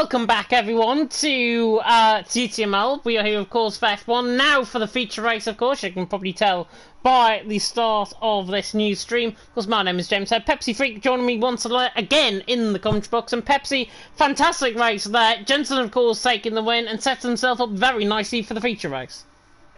Welcome back, everyone, to TTML. We are here, of course, for F1. Now for the feature race, of course. You can probably tell by the start of this new stream. Of course, my name is James. Pepsi Freak joining me once again in the commentary box. And Pepsi, fantastic race there. Jensen, of course, taking the win and sets himself up very nicely for the feature race.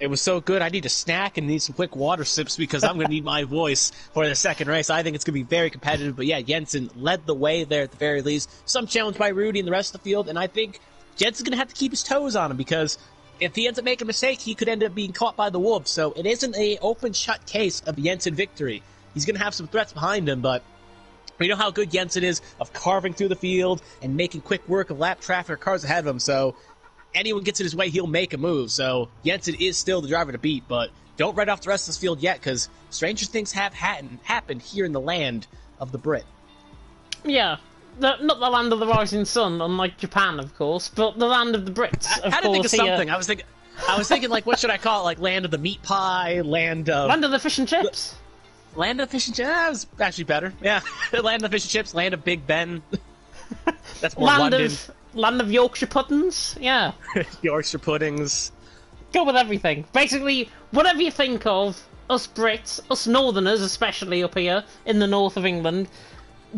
It was so good, I need a snack and need some quick water sips because I'm going to need my voice for the second race. I think it's going to be very competitive, but yeah, Jensen led the way there at the very least. Some challenge by Rudy and the rest of the field, and I think Jensen's going to have to keep his toes on him because if he ends up making a mistake, he could end up being caught by the wolves. So it isn't an open-shut case of Jensen victory. He's going to have some threats behind him, but we know how good Jensen is of carving through the field and making quick work of lap traffic or cars ahead of him, so anyone gets in his way, he'll make a move. So Jensen is still the driver to beat, but don't write off the rest of this field yet, because stranger things have happened here in the land of the Brit. Yeah, not the land of the rising sun, unlike Japan, of course, but the land of the Brits. I had to think of something. I was thinking, like, what should I call it? Like, land of the meat pie, land of the fish and chips. Land of the fish and chips. That was actually better. Yeah, land of the fish and chips. Land of Big Ben. That's more London. Land of Yorkshire puddings, yeah. Yorkshire puddings. Go with everything. Basically, whatever you think of, us Brits, us Northerners, especially up here in the north of England,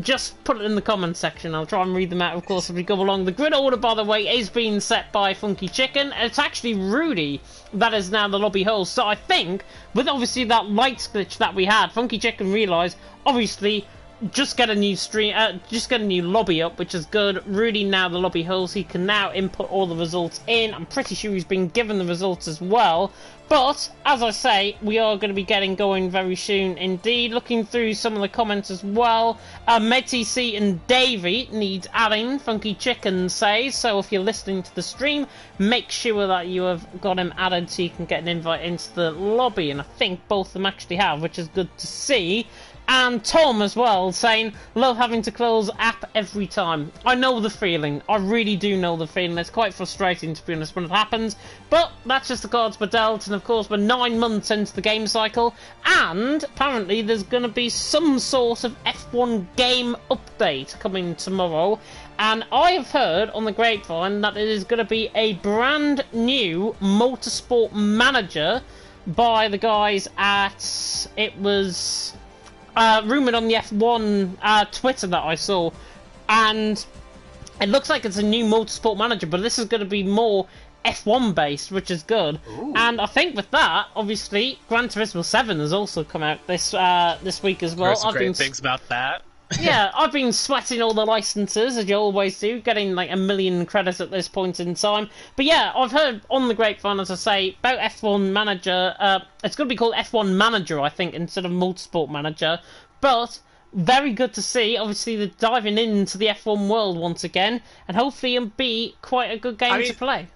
just put it in the comments section. I'll try and read them out, of course, as we go along. The grid order, by the way, is being set by Funky Chicken. It's actually Rudy that is now the lobby host. So I think, with obviously that lights glitch that we had, Funky Chicken realised, obviously, just get a new lobby up, which is good. Rudy now the lobby host. He can now input all the results in. I'm pretty sure he's been given the results as well. But, as I say, we are going to be getting going very soon indeed. Looking through some of the comments as well. MedTC and Davey needs adding, Funky Chicken says. So if you're listening to the stream, make sure that you have got him added so you can get an invite into the lobby. And I think both of them actually have, which is good to see. And Tom as well, saying, love having to close app every time. I know the feeling. I really do know the feeling. It's quite frustrating, to be honest, when it happens. But that's just the cards we're dealt. And of course, we're 9 months into the game cycle. And apparently there's going to be some sort of F1 game update coming tomorrow. And I have heard on the grapevine that it is going to be a brand new motorsport manager by the guys at... It was... rumoured on the F1 Twitter that I saw, and it looks like it's a new motorsport manager, but this is going to be more F1 based, which is good. Ooh. And I think with that, obviously, Gran Turismo 7 has also come out this week as well. There's great things about that. Yeah, I've been sweating all the licenses, as you always do, getting like 1 million credits at this point in time. But yeah, I've heard on the grapevine, as I say, about F1 Manager. It's going to be called F1 Manager, I think, instead of Motorsport Manager. But very good to see. Obviously, they're diving into the F1 world once again, and hopefully it'll be quite a good game to play.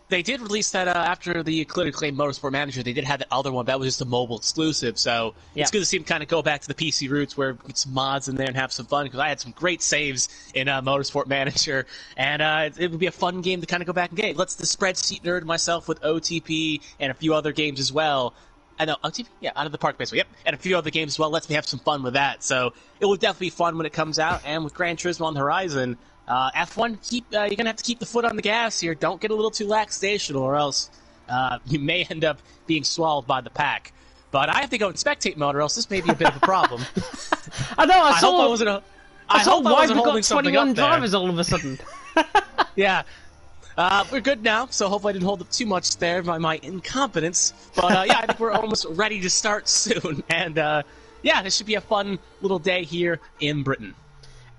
They did release that after the clearly acclaimed Motorsport Manager. They did have that other one that was just a mobile exclusive, so it's good to see them kind of go back to the PC roots where we get some mods in there and have some fun, because I had some great saves in Motorsport Manager, and it would be a fun game to kind of go back and get. Let's the spreadsheet nerd myself with OTP and a few other games as well. I know, OTP? Yeah, Out of the Park basically, yep. And a few other games as well. Lets me have some fun with that, so it will definitely be fun when it comes out, and with Gran Turismo on the horizon, F1, you're going to have to keep the foot on the gas here. Don't get a little too lackadaisical, or else you may end up being swallowed by the pack. But I have to go in spectate mode, or else this may be a bit of a problem. I know, I saw why we got 21 drivers all of a sudden. Yeah. We're good now, so hopefully I didn't hold up too much there by my incompetence. But yeah, I think we're almost ready to start soon. And yeah, this should be a fun little day here in Britain.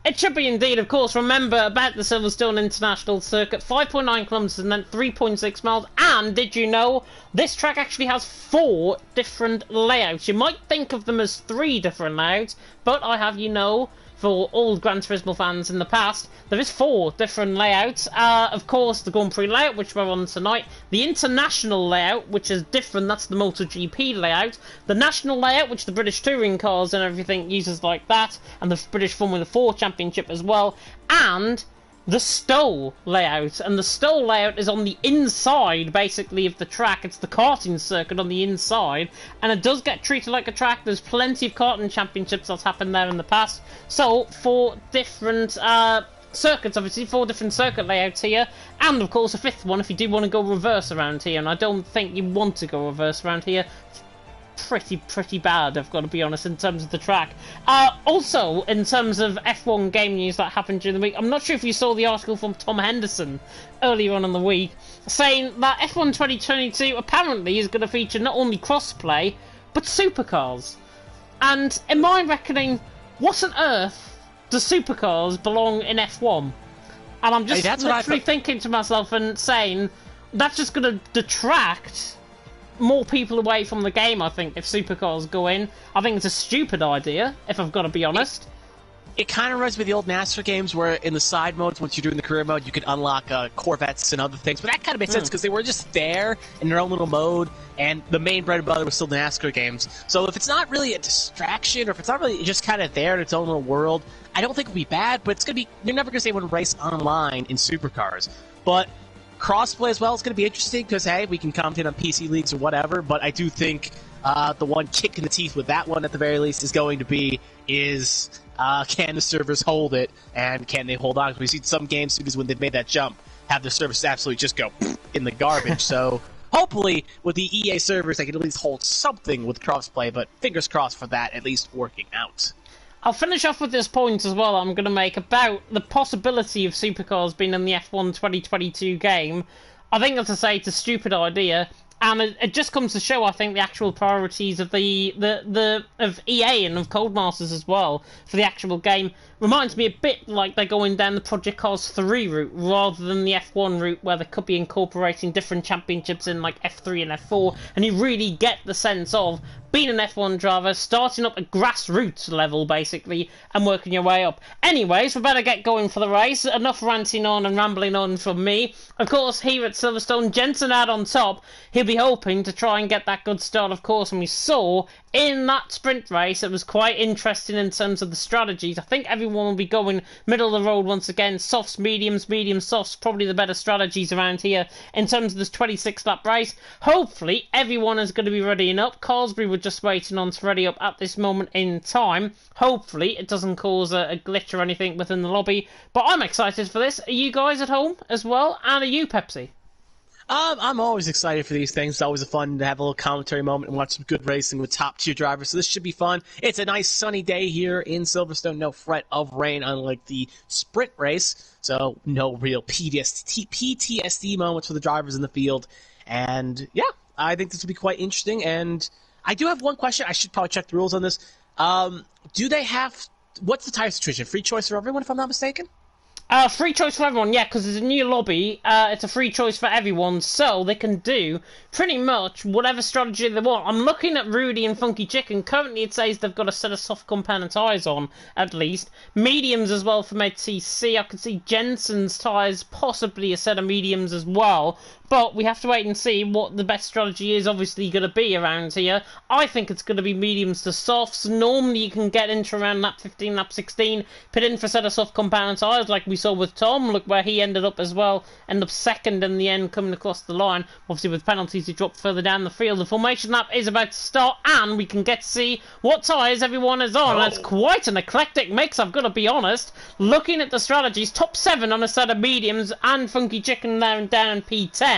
It should be indeed, of course. Remember about the Silverstone International Circuit, 5.9 kilometres and then 3.6 miles. And did you know this track actually has 4 different layouts? You might think of them as 3 different layouts, but I have you know, for all Gran Turismo fans in the past, there is 4 different layouts. Of course, the Grand Prix layout, which we're on tonight. The International layout, which is different, that's the MotoGP layout. The National layout, which the British Touring cars and everything uses like that. And the British Formula 4 Championship as well. And the Stowe layout, and the Stowe layout is on the inside, basically, of the track. It's the karting circuit on the inside, and it does get treated like a track. There's plenty of karting championships that's happened there in the past. So, for different circuits, obviously, 4 different circuit layouts here, and of course a 5th one if you do want to go reverse around here, and I don't think you want to go reverse around here. Pretty bad, I've got to be honest, in terms of the track. Also, in terms of F1 game news that happened during the week, I'm not sure if you saw the article from Tom Henderson earlier on in the week, saying that F1 2022 apparently is going to feature not only crossplay, but supercars. And in my reckoning, what on earth does supercars belong in F1? And I'm just literally thinking to myself and saying, that's just going to detract more people away from the game, I think, if supercars go in. I think it's a stupid idea, if I've got to be honest. It kind of reminds me of the old NASCAR games where in the side modes, once you're doing the career mode, you could unlock Corvettes and other things. But that kind of makes sense because they were just there in their own little mode, and the main bread and butter was still the NASCAR games. So if it's not really a distraction, or if it's not really just kind of there in its own little world, I don't think it would be bad, but it's going to be... You're never going to say one race online in supercars. But crossplay as well is going to be interesting because, hey, we can commentate on PC leagues or whatever, but I do think the one kick in the teeth with that one, at the very least, is going to be can the servers hold it, and can they hold on? Because we've seen some game studios, when they've made that jump, have their servers absolutely just go in the garbage. So hopefully, with the EA servers, they can at least hold something with crossplay, but fingers crossed for that at least working out. I'll finish off with this point as well I'm going to make about the possibility of supercars being in the F1 2022 game. I think, as I say, it's a stupid idea, and it just comes to show, I think, the actual priorities of of EA and of Codemasters as well for the actual game. Reminds me a bit like they're going down the Project Cars 3 route rather than the F1 route, where they could be incorporating different championships in like F3 and F4, and you really get the sense of being an F1 driver, starting up at grassroots level, basically, and working your way up. Anyways, we better get going for the race. Enough ranting on and rambling on from me. Of course, here at Silverstone, Jensen out on top. He'll be hoping to try and get that good start, of course, and we saw in that sprint race, it was quite interesting in terms of the strategies. I think everyone will be going middle of the road once again. Softs, mediums, softs, probably the better strategies around here in terms of this 26-lap race. Hopefully, everyone is going to be readying up. Carsbury were just waiting on to ready up at this moment in time. Hopefully, it doesn't cause a glitch or anything within the lobby. But I'm excited for this. Are you guys at home as well? And are you, Pepsi? I'm always excited for these things. It's always fun to have a little commentary moment and watch some good racing with top-tier drivers, so this should be fun. It's a nice sunny day here in Silverstone. No threat of rain, unlike the sprint race, so no real PTSD moments for the drivers in the field. And, yeah, I think this will be quite interesting. And I do have one question. I should probably check the rules on this. Do they have... What's the tire situation? Free choice for everyone, if I'm not mistaken? Free choice for everyone, yeah, because it's a new lobby. It's a free choice for everyone, so they can do pretty much whatever strategy they want. I'm looking at Rudy and Funky Chicken. Currently, it says they've got a set of soft compound tyres on, at least. Mediums as well for MedTC. I can see Jensen's tyres, possibly a set of mediums as well. But we have to wait and see what the best strategy is obviously going to be around here. I think it's going to be mediums to softs. Normally you can get into around lap 15, lap 16, put in for a set of soft compound tyres like we saw with Tom. Look where he ended up as well. End up second in the end coming across the line. Obviously with penalties he dropped further down the field. The formation lap is about to start and we can get to see what tyres everyone is on. That's quite an eclectic mix, I've got to be honest. Looking at the strategies, top 7 on a set of mediums and Funky Chicken down in P10.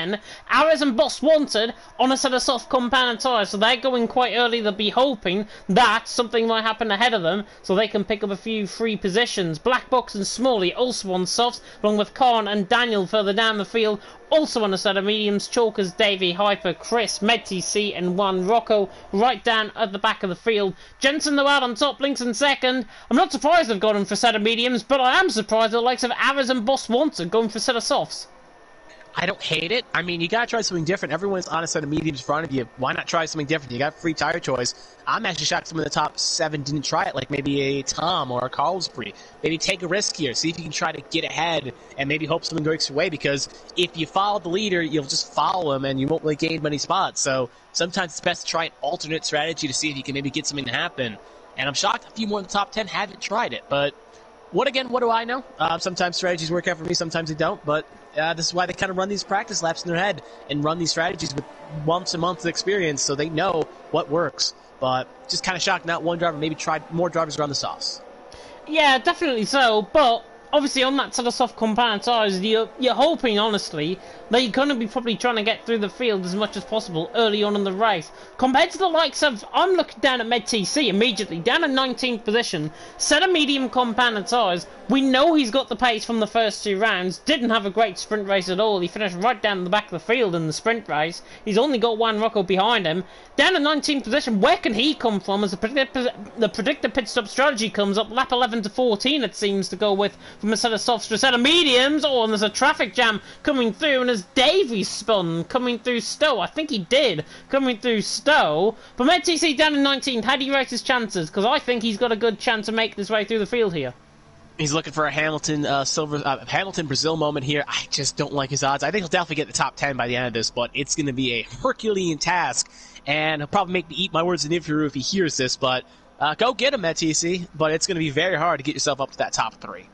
Arrows and Boss Wanted on a set of soft compound tyres, so they're going quite early. They'll be hoping that something might happen ahead of them so they can pick up a few free positions. Black Box and Smalley also on softs, along with Khan and Daniel further down the field, also on a set of mediums. Chalkers, Davey, Hyper, Chris, MedTC and one Rocco right down at the back of the field. Jensen though out on top, Links in second. I'm not surprised they've got him for a set of mediums, but I am surprised the likes of Arrows and Boss Wanted going for a set of softs. I don't hate it. I mean, you gotta try something different. Everyone's on a set of mediums in front of you. Why not try something different? You got free tire choice. I'm actually shocked some of the top 7 didn't try it, like maybe a Tom or a Carlsbury. Maybe take a risk here. See if you can try to get ahead and maybe hope someone breaks your way, because if you follow the leader, you'll just follow him and you won't really gain many spots. So sometimes it's best to try an alternate strategy to see if you can maybe get something to happen. And I'm shocked a few more in the top 10 haven't tried it, but what do I know? Sometimes strategies work out for me, sometimes they don't, but this is why they kind of run these practice laps in their head and run these strategies with months and months of experience so they know what works. But just kind of shocked not one driver maybe tried more drivers around the softs. Yeah, definitely so, but obviously on that sort of soft compound tires, you're hoping, honestly, that you're going to be probably trying to get through the field as much as possible early on in the race. Compared to the likes of, I'm looking down at MedTC immediately, down in 19th position, set of medium compound tires. We know he's got the pace from the first 2 rounds, didn't have a great sprint race at all. He finished right down the back of the field in the sprint race. He's only got Juan Rocco behind him. Down in 19th position, where can he come from as the predicted pit stop strategy comes up? Lap 11 to 14 it seems to go with from a set of softs to a set of mediums. Oh, and there's a traffic jam coming through, and as Davies spun coming through Stowe, I think he did, coming through Stowe. But MedTC down in 19th, how do you rate his chances? Because I think he's got a good chance to make his way through the field here. He's looking for a Hamilton Hamilton Brazil moment here. I just don't like his odds. I think he'll definitely get the top 10 by the end of this, but it's going to be a Herculean task, and he'll probably make me eat my words in interview if he hears this. But go get him, TC. But it's going to be very hard to get yourself up to that top 3.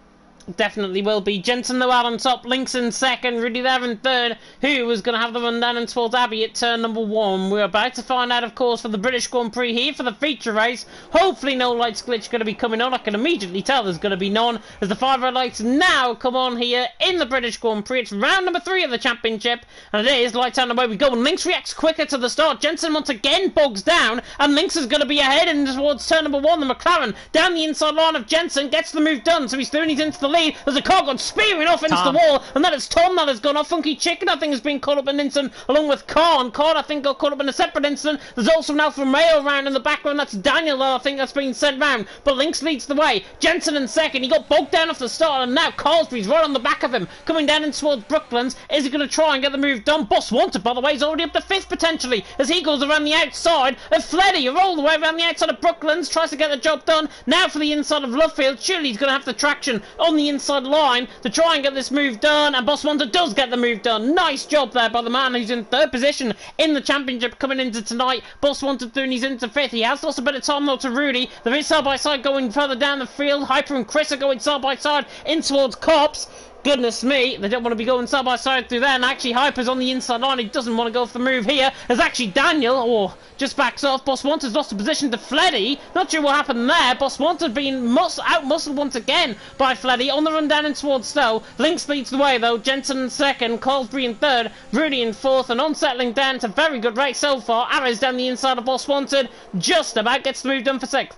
Definitely will be. Jensen though out on top, Links in second, Rudy there in third, who was going to have the run down and towards Abbey at turn number 1. We're about to find out, of course, for the British Grand Prix here for the feature race. Hopefully no lights glitch going to be coming on. I can immediately tell there's going to be none, as the 5 red lights now come on here in the British Grand Prix. It's round number 3 of the championship, and it is lights out and away we go. And Links reacts quicker to the start. Jensen once again bogs down, and Links is going to be ahead and towards turn number 1. The McLaren down the inside line of Jensen gets the move done, so he's through and he's into the lead. There's a car gone spearing off into the wall, and that is Tom that has gone off. Funky Chicken, I think, has been caught up in an incident, along with Khan. Khan, I think, got caught up in a separate incident. There's also an Alfa Romeo round in the background. That's Daniel, I think, that's been sent round. But Lynx leads the way. Jensen in second. He got bogged down off the start, and now Carlsby's right on the back of him, coming down in towards Brooklands. Is he going to try and get the move done? Boss Wanted, by the way, is already up to 5th, potentially, as he goes around the outside of Fleddy, all the way around the outside of Brooklands, tries to get the job done. Now for the inside of Lovefield. Surely he's going to have the traction on the inside line to try and get this move done, and Boss Wanted does get the move done. Nice job there by the man who's in 3rd position in the championship coming into tonight. Boss Wanted doing, he's into 5th. He has lost a bit of time though to Rudy. There is side by side going further down the field. Hyper and Chris are going side by side in towards Cops. Goodness me, they don't want to be going side by side through there, and actually Hyper's on the inside line. He doesn't want to go for the move here, as actually Daniel, just backs off. Boss Wanted's lost a position to Fleddy. Not sure what happened there. Boss Wanted being out-muscled once again by Fleddy on the run down in towards Stowe. Lynx leads the way though, Jensen in second, Colsbury in third, Rudy in fourth, and on settling down. It's a very good race so far. Arrows down the inside of Boss Wanted, just about gets the move done for 6th.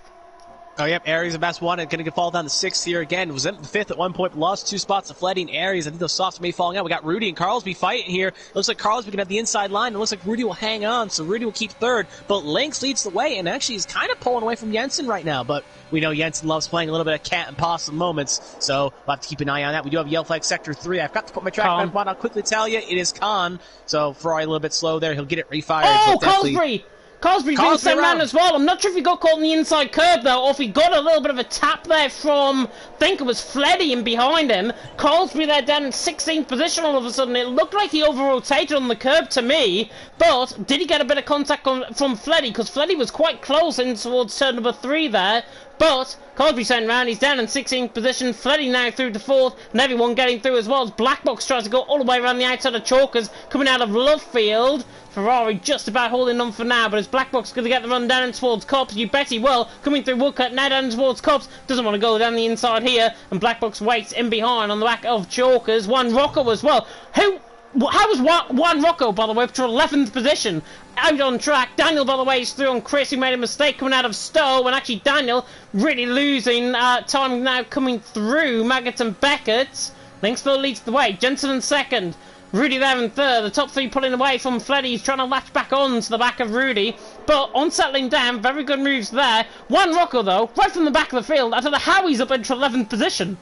Oh, yep, Aries and Best Wanted going to fall down to 6th here again. Was in 5th at one point, lost 2 spots to Fleddy and Aries. I think those softs may be falling out. We got Rudy and Carlsby fighting here. Looks like Carlsby can have the inside line. It looks like Rudy will hang on, so Rudy will keep 3rd. But Lynx leads the way, and actually is kind of pulling away from Jensen right now. But we know Jensen loves playing a little bit of cat and possum moments, so we'll have to keep an eye on that. We do have Yellow Flag Sector 3. I've got to put my track on, but I'll quickly tell you, it is Khan. So Ferrari a little bit slow there. He'll get it refired. Oh, Carlsby! Cosby's being sent round as well. I'm not sure if he got caught on the inside curb though, or if he got a little bit of a tap there from, I think it was Fleddy in behind him. Cosby there down in 16th position all of a sudden. It looked like he over-rotated on the curb to me, but did he get a bit of contact from Fleddy? Because Fleddy was quite close in towards turn number 3 there. But Cosby sent round, he's down in 16th position. Fleddy now through to 4th, and everyone getting through as well as Black Box tries to go all the way around the outside of Chalkers, coming out of Lovefield. Ferrari just about holding on for now, but is Black Box going to get the run down towards Cops? You bet he will. Coming through Woodcut, now down towards Cops. Doesn't want to go down the inside here, and Black Box waits in behind on the back of Chalkers. Juan Rocco as well. How was Juan Rocco, by the way, up to 11th position? Out on track. Daniel, by the way, is through on Chris, who made a mistake coming out of Stowe, and actually Daniel really losing time now coming through Maggot and Beckett. Lynx still leads the way. Jensen in second. Rudy there in third. The top 3 pulling away from Fleddy. He's trying to latch back on to the back of Rudy. But on settling down, very good moves there. Juan Rocco, though, right from the back of the field. I don't know how he's up into 11th position.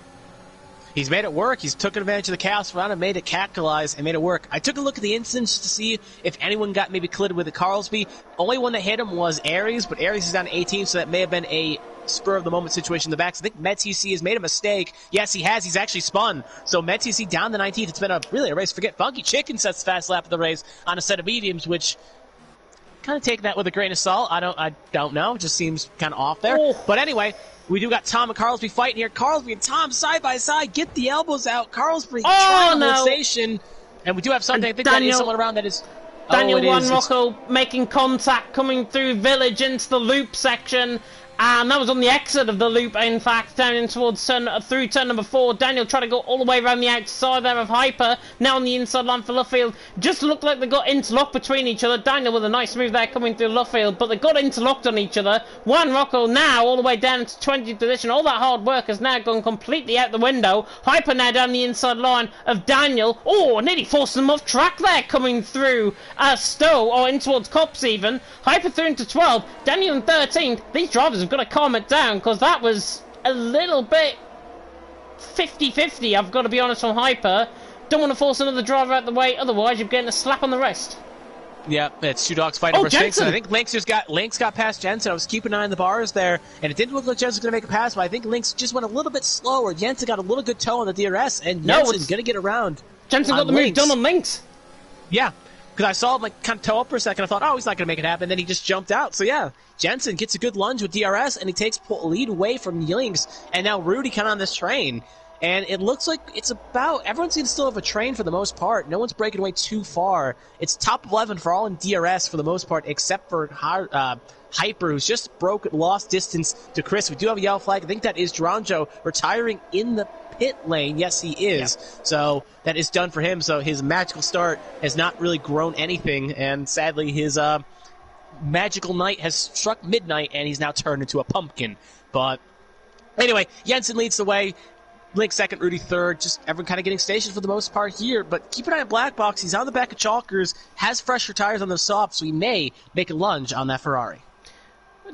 He's made it work. He's taken advantage of the chaos round and made it capitalize and made it work. I took a look at the instance to see if anyone got maybe collided with the Carlsby. Only one that hit him was Aries, but Aries is down to 18, so that may have been a spur-of-the-moment situation in the back. So I think MedTC has made a mistake. Yes, he has. He's actually spun. So MedTC down to 19th. It's been really a race. Forget Funky Chicken sets the fast lap of the race on a set of mediums, which kind of take that with a grain of salt. I don't know. It just seems kind of off there. Oh. But anyway, we do got Tom and Carlsby fighting here. Carlsby and Tom side by side. Get the elbows out. Carlsby triangulation. And we do have something. I think that is someone around that is... Daniel Juan Rocco making contact coming through Village into the loop section. And that was on the exit of the loop, in fact, down in towards through turn number 4. Daniel tried to go all the way around the outside there of Hyper. Now on the inside line for Luffield. Just looked like they got interlocked between each other. Daniel with a nice move there coming through Luffield, but they got interlocked on each other. Juan Rocco now all the way down to 20th position. All that hard work has now gone completely out the window. Hyper now down the inside line of Daniel. Oh, nearly forcing them off track there coming through Stowe, or in towards Cops even. Hyper through into 12. Daniel in 13th. These drivers have got to calm it down, because that was a little bit 50-50, I've got to be honest, from Hyper. Don't want to force another driver out the way, otherwise you're getting a slap on the wrist. Yeah, it's two dogs fighting for six. I think Lynx got past Jensen. I was keeping an eye on the bars there, and it didn't look like Jensen was going to make a pass, but I think Lynx just went a little bit slower. Jensen got a little good toe on the DRS, and Jensen's going to get around. Jensen got the move done on Lynx. Yeah. Because I saw him like kind of toe up for a second. I thought, oh, he's not going to make it happen. Then he just jumped out. So yeah, Jensen gets a good lunge with DRS, and he takes lead away from Lynx. And now Rudy kind of on this train. And it looks like it's about, everyone seems to still have a train for the most part. No one's breaking away too far. It's top 11 for all in DRS for the most part, except for Hyper, who's just lost distance to Chris. We do have a yellow flag. I think that is Duranjo retiring in the pit lane. Yes, he is. Yeah. So that is done for him. So his magical start has not really grown anything, and sadly his magical night has struck midnight, and he's now turned into a pumpkin. But anyway, Jensen leads the way. Link second, Rudy third. Just everyone kind of getting stationed for the most part here. But keep an eye on Black Box. He's on the back of Chalkers, has fresher tires on the soft, so he may make a lunge on that Ferrari.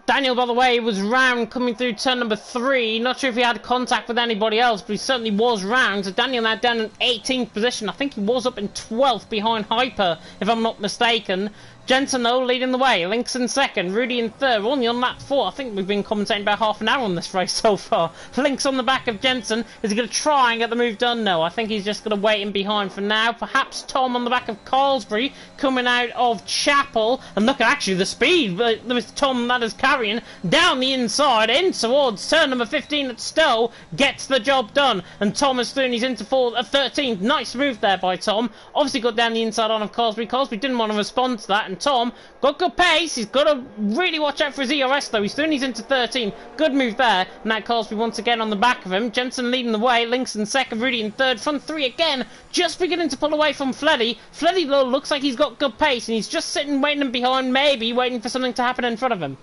Daniel, by the way, was round coming through turn number 3. Not sure if he had contact with anybody else, but he certainly was round. So Daniel now down in 18th position. I think he was up in 12th behind Hyper, if I'm not mistaken. Jensen, though, leading the way. Lynx in second. Rudy in third. We're only on lap 4. I think we've been commentating about half an hour on this race so far. Lynx on the back of Jensen. Is he going to try and get the move done? No, I think he's just going to wait in behind for now. Perhaps Tom on the back of Carlsbury coming out of Chapel. And look at actually the speed that Tom that is carrying down the inside in towards turn number 15 at Stowe. Gets the job done. And Tom is through and he's into 13th. Nice move there by Tom. Obviously got down the inside on of Carlsbury. Carlsbury didn't want to respond to that. And Tom got good pace. He's got to really watch out for his ERS though. He's doing he's into 13. Good move there. Matt Carlsbury once again on the back of him. Jensen leading the way. Lynx in second. Rudy in third. Front 3 again. Just beginning to pull away from Fleddy. Fleddy though looks like he's got good pace and he's just sitting waiting behind, maybe waiting for something to happen in front of him.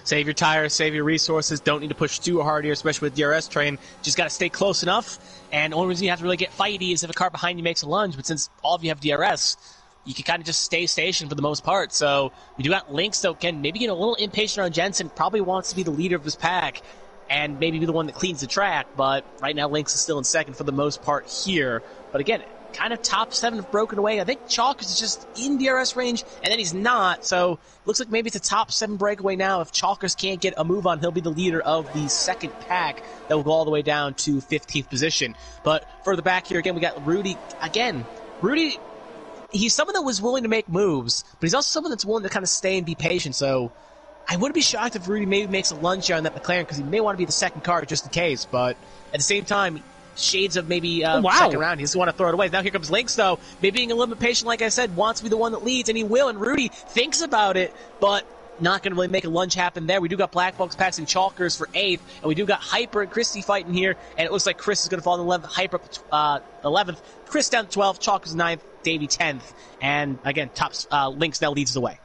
Save your tires, save your resources. Don't need to push too hard here, especially with DRS train. Just got to stay close enough. And the only reason you have to really get fighty is if a car behind you makes a lunge. But since all of you have DRS, you can kind of just stay stationed for the most part. So we do got Lynx, though, Ken, maybe getting a little impatient on Jensen. Probably wants to be the leader of his pack and maybe be the one that cleans the track. But right now, Lynx is still in second for the most part here. But again, kind of top 7 have broken away. I think Chalkers is just in DRS range, and then he's not. So looks like maybe it's a top 7 breakaway now. If Chalkers can't get a move on, he'll be the leader of the second pack that will go all the way down to 15th position. But further back here, again, we got Rudy. Again, Rudy, he's someone that was willing to make moves, but he's also someone that's willing to kind of stay and be patient. So I wouldn't be shocked if Rudy maybe makes a lunge here on that McLaren, because he may want to be the second car just in case. But at the same time, shades of maybe second round. He doesn't want to throw it away. Now here comes Lynx, though. Maybe being a little bit patient, like I said, wants to be the one that leads, and he will. And Rudy thinks about it, but not going to really make a lunge happen there. We do got Black Box passing Chalkers for 8th, and we do got Hyper and Christie fighting here, and it looks like Chris is going to fall in 11th, Hyper 11th, Chris down to 12th, Chalkers 9th, Davey 10th, and again, Lynx now leads the way.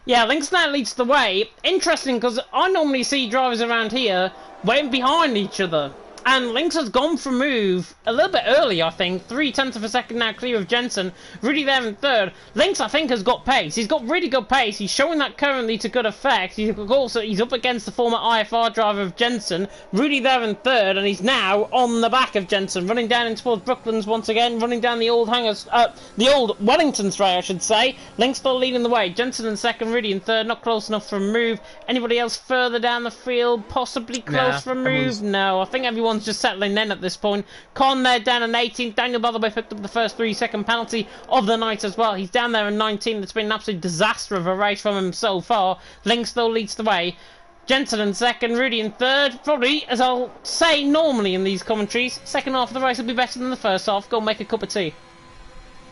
Yeah, Lynx now leads the way. Interesting, because I normally see drivers around here waiting behind each other. And Lynx has gone for move a little bit early, I think. 0.3 of a second now clear of Jensen. Rudy there in third. Lynx, I think, has got pace. He's got really good pace. He's showing that currently to good effect. He's up against the former IFR driver of Jensen. Rudy there in third, and he's now on the back of Jensen, running down in towards Brooklands once again, running down the old the old Wellington straight, I should say. Lynx still leading the way. Jensen in second, Rudy in third. Not close enough for a move. Anybody else further down the field? Possibly close for a move? No, I think everyone's just settling in at this point. Con there down in 18th. Daniel, by the way, picked up the first 3-second penalty of the night as well. He's down there in 19th. It's been an absolute disaster of a race from him so far. Lynx still leads the way. Jensen in second, Rudy in third. Probably, as I'll say normally in these commentaries, second half of the race will be better than the first half. Go make a cup of tea.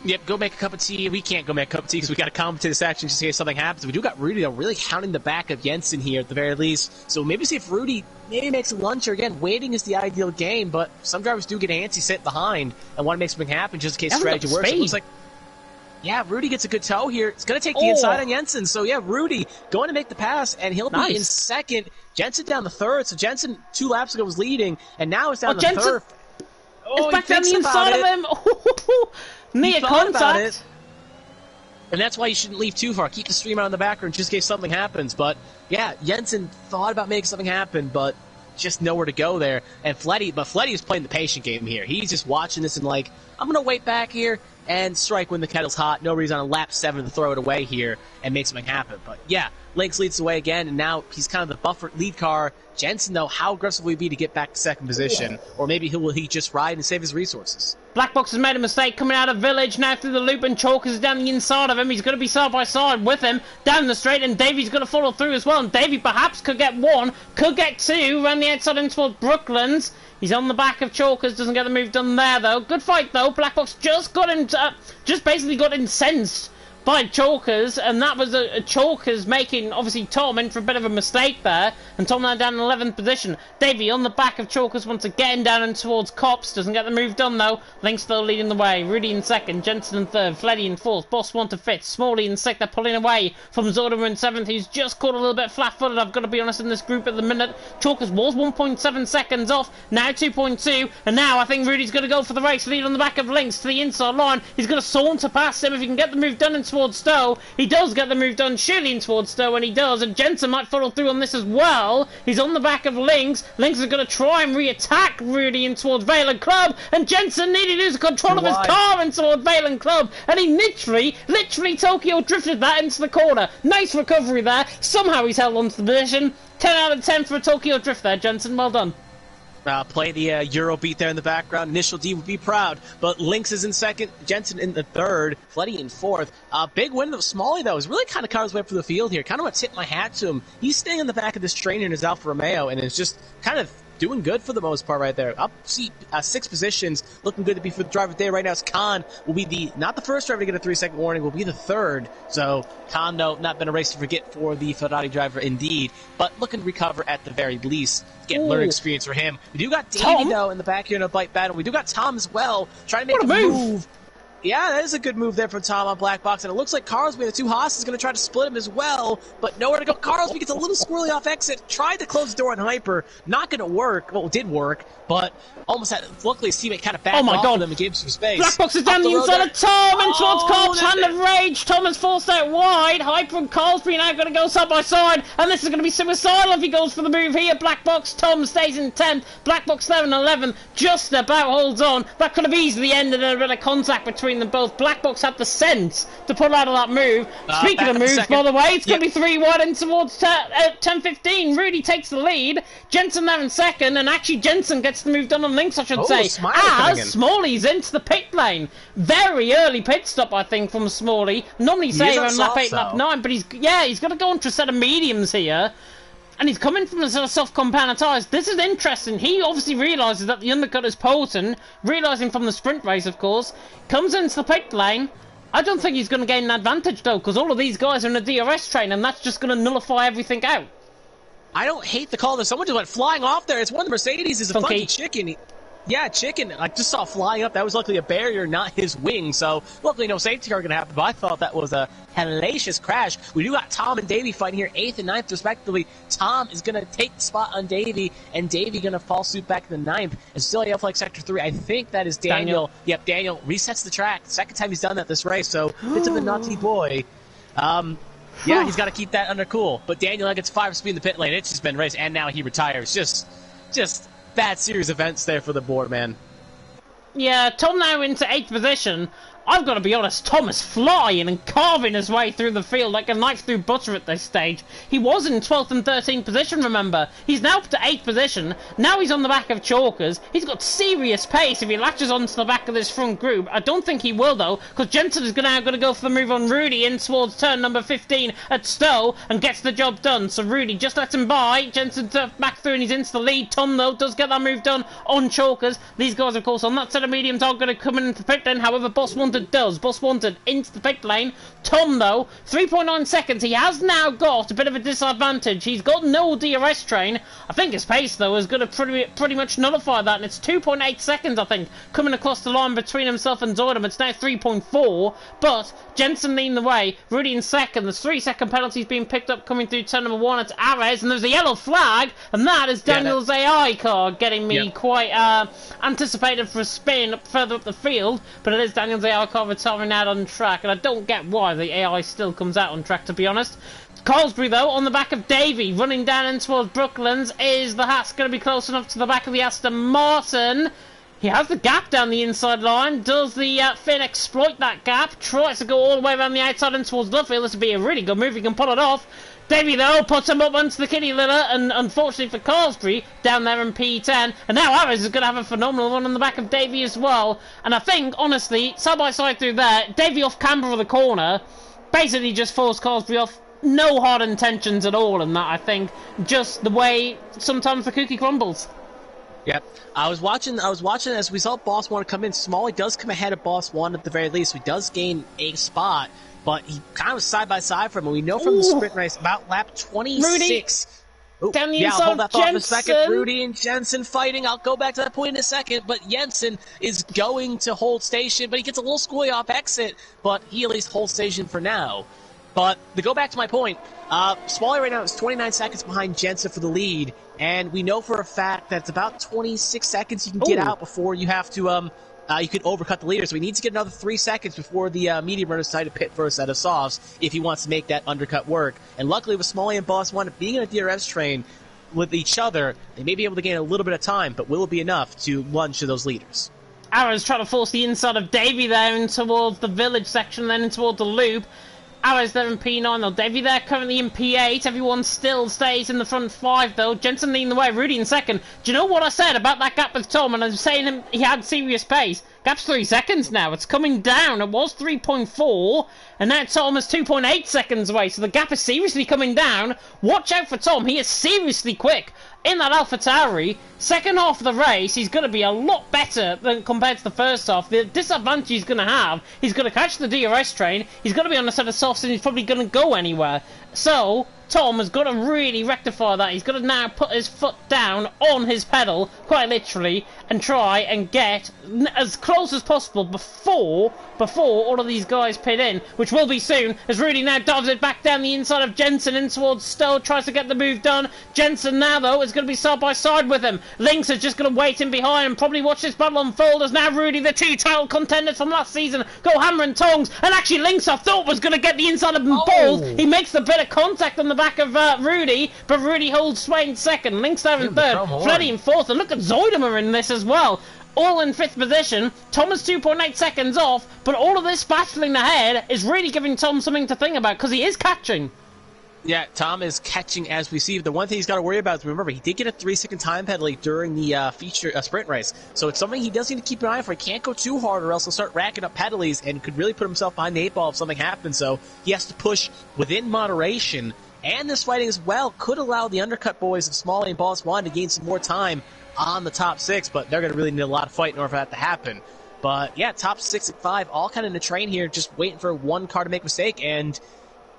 Yep, go make a cup of tea. We can't go make a cup of tea because we got to commentate this action just in case something happens. We do got Rudy, though, really hounding the back of Jensen here at the very least. So maybe see if Rudy maybe makes a lunch, or again, waiting is the ideal game, but some drivers do get antsy, sit behind, and want to make something happen just in case strategy works. It looks like, yeah, Rudy gets a good toe here. It's going to take the inside on Jensen. So, yeah, Rudy going to make the pass, and he'll be in second. Jensen down the third. So Jensen 2 laps ago was leading, and now it's down the third. It's back down the inside of him. Near contact. And that's why you shouldn't leave too far. Keep the stream out in the background just in case something happens. But, yeah, Jensen thought about making something happen, but just nowhere to go there. And Fletty is playing the patient game here. He's just watching this and like, I'm going to wait back here and strike when the kettle's hot. No reason on lap 7 to throw it away here and make something happen. But, yeah, Lynx leads the way again, and now he's kind of the buffer lead car. Jensen, though, how aggressive will he be to get back to second position? Or maybe will he just ride and save his resources? Black Box has made a mistake coming out of Village, now through the loop, and Chalkers is down the inside of him. He's going to be side by side with him down the straight, and Davy's going to follow through as well. And Davy perhaps could get 1, could get 2, around the outside in towards Brooklands. He's on the back of Chalkers, doesn't get the move done there though. Good fight though. Black Box just got him, just basically got incensed by Chalkers, and that was a Chalkers making, obviously, Tom in for a bit of a mistake there, and Tom now down in 11th position. Davey on the back of Chalkers once again down and towards Cops, doesn't get the move done though. Link still leading the way, Rudy in second, Jensen in third, Fleddy in fourth, Boss 1 to fifth, Smalley in sixth. They're pulling away from Zorda in seventh, who's just caught a little bit flat-footed, I've got to be honest, in this group at the minute. Chalkers was 1.7 seconds off, now 2.2, and now I think Rudy's going to go for the race, lead on the back of Lynx to the inside line. He's going to saunter past him if he can get the move done in towards Stowe. He does get the move done, surely in towards Stowe, and he does, and Jensen might follow through on this as well. He's on the back of Lynx. Lynx is going to try and re-attack Rudy in towards Vale and Club, and Jensen needed to lose control of his car in towards Vale and Club, and he literally Tokyo drifted that into the corner. Nice recovery there. Somehow he's held on to the position. 10 out of 10 for a Tokyo drift there, Jensen. Well done. Play the Euro beat there in the background. Initial D would be proud, but Lynx is in second, Jensen in the third, Fletty in fourth. Big win of Smalley, though, is really kind of carves way up for the field here. Kind of want to tip my hat to him. He's staying in the back of this trainer in his Alfa Romeo, and is just kind of doing good for the most part right there. Up 6 positions, looking good to be for the driver today. Right now, Khan will be not the first driver to get a 3-second warning, will be the third. So Khan, though, not been a race to forget for the Ferrari driver indeed, but looking to recover at the very least. Get learning experience for him. We do got Davey, though, in the back here in a bite battle. We do got Tom as well, trying to make a move. Yeah, that is a good move there from Tom on Black Box, and it looks like Carlsby, the 2 Haas, is going to try to split him as well, but nowhere to go. Carlsby gets a little squirrely off exit, tried to close the door on Hyper, not going to work. Well, it did work, but almost had, luckily his teammate kind of backed off of him and gave him some space. Black Box is down the inside of Tom, and towards Cops, Hand of Rage. Tom is forced out wide. Hyper and Carlsby now going to go side by side, and this is going to be suicidal if he goes for the move here. Black Box, Tom stays in 10th, Black Box there in 11th, just about holds on. That could have easily ended in a bit of contact between them both. Black Box had the sense to pull out of that move. Speaking of moves, by the way, it's going to be 3 wide in towards 10-15. Rudy takes the lead. Jensen there in second, and actually Jensen gets the move done on Lynx, I should say, as Smalley's into the pit lane. Very early pit stop, I think, from Smalley. Normally say around lap 8, lap 9, but he's got to go into a set of mediums here. And he's coming from a sort of soft compound tyres. This is interesting. He obviously realises that the undercut is potent, realising from the sprint race, of course. Comes into the pit lane. I don't think he's going to gain an advantage, though, because all of these guys are in a DRS train, and that's just going to nullify everything out. I don't hate the call, though. Someone just went flying off there. It's one of the Mercedes. Is a funky chicken. Yeah, chicken. I just saw flying up. That was luckily a barrier, not his wing. So, luckily no safety car going to happen. But I thought that was a hellacious crash. We do got Tom and Davey fighting here, 8th and 9th respectively. Tom is going to take the spot on Davey, and Davey going to fall suit back in the 9th. And still AF like Sector 3. I think that is Daniel. Yep, Daniel resets the track. Second time he's done that this race. So, bit of a naughty boy. Yeah, he's got to keep that under cool. But Daniel now gets 5 speed in the pit lane. It's just been raced, and now he retires. Just bad series of events there for the board, man. Yeah, Tom now into 8th position. I've got to be honest, Tom is flying and carving his way through the field like a knife through butter at this stage. He was in 12th and 13th position, remember. He's now up to 8th position. Now he's on the back of Chalkers. He's got serious pace if he latches onto the back of this front group. I don't think he will, though, because Jensen is now going to go for the move on Rudy in towards turn number 15 at Stowe and gets the job done. So Rudy just lets him by. Jensen back through and he's into the lead. Tom, though, does get that move done on Chalkers. These guys, of course, on that set of mediums are going to come into the pit then. However, Boss 1 Wanted does. Boss Wanted into the pit lane. Tom, though, 3.9 seconds. He has now got a bit of a disadvantage. He's got no DRS train. I think his pace, though, is going to pretty much nullify that, and it's 2.8 seconds, I think, coming across the line between himself and Zoidum. It's now 3.4, but Jensen leading the way. Rudy in second. There's 3-second penalties being picked up coming through turn number 1. It's Ares, and there's a yellow flag, and that is Daniel's AI car getting me quite anticipated for a spin further up the field, but it is Daniel's AI car retiring out on track, and I don't get why the AI still comes out on track, to be honest. Carlsbury, though, on the back of Davey, running down in towards Brooklands. Is the Haas going to be close enough to the back of the Aston Martin? He has the gap down the inside line. Does the Finn exploit that gap? Tries to go all the way around the outside and towards Luffield. This would be a really good move. He can pull it off. Davey, though, puts him up onto the kiddie litter, and unfortunately for Carlsbury, down there in P10. And now Ares is going to have a phenomenal one on the back of Davey as well. And I think, honestly, side by side through there, Davey off camber of the corner, basically just forced Carlsbury off. No hard intentions at all in that, I think. Just the way sometimes the cookie crumbles. Yep. I was watching as we saw Boss 1 come in. Smalley does come ahead of Boss 1 at the very least. He does gain a spot, but he kind of was side by side from him. We know from the sprint race about lap 26. Rudy, down the inside, I'll hold that thought for a Jensen. second. Rudy and Jensen fighting. I'll go back to that point in a second, but Jensen is going to hold station, but he gets a little squilly off exit, but he at least holds station for now. But to go back to my point, Smalley right now is 29 seconds behind Jensen for the lead, and we know for a fact that it's about 26 seconds you can get out before you have to, you can overcut the leader. So he needs to get another 3 seconds before the medium runners decide to pit for a set of softs if he wants to make that undercut work. And luckily with Smalley and Boss 1 being in a DRS train with each other, they may be able to gain a little bit of time, but will it be enough to lunge to those leaders? Arrows trying to force the inside of Davey there in towards the village section, then in towards the loop. Arrows there in P9 though. Davey there currently in P8. Everyone still stays in the front 5 though. Jensen leading the way. Rudy in second. Do you know what I said about that gap with Tom? And I was saying he had serious pace. Gap's 3 seconds now. It's coming down. It was 3.4. And now Tom is 2.8 seconds away. So the gap is seriously coming down. Watch out for Tom. He is seriously quick. In that AlphaTauri, second half of the race, he's going to be a lot better than compared to the first half. The disadvantage he's going to have, he's going to catch the DRS train, he's going to be on a set of softs, and he's probably going to go anywhere. So, Tom has got to really rectify that. He's got to now put his foot down on his pedal, quite literally, and try and get as close as possible before all of these guys pit in, which will be soon, as Rudy now dives it back down the inside of Jensen in towards Stowe, tries to get the move done. Jensen now, though, is going to be side by side with him. Lynx is just going to wait in behind and probably watch this battle unfold, as now Rudy, the 2 title contenders from last season, go hammer and tongs, and actually Lynx, I thought, was going to get the inside of balls. He makes the bit of contact on the back of Rudy, but Rudy holds sway in second. Lynx there in third, Freddy in fourth, and look at Zoidemer in this as well. All in 5th position. Tom is 2.8 seconds off, but all of this battling ahead is really giving Tom something to think about, because he is catching. Yeah, Tom is catching as we see. The one thing he's got to worry about is, remember, he did get a 3-second time penalty during the feature sprint race. So it's something he does need to keep an eye for. He can't go too hard or else he'll start racking up penalties and could really put himself behind the 8 ball if something happens. So he has to push within moderation. And this fighting as well could allow the undercut boys of Smalley and Boss 1 to gain some more time on the top 6, but they're going to really need a lot of fight in order for that to happen. But yeah, top 6 and 5, all kind of in the train here, just waiting for one car to make a mistake. And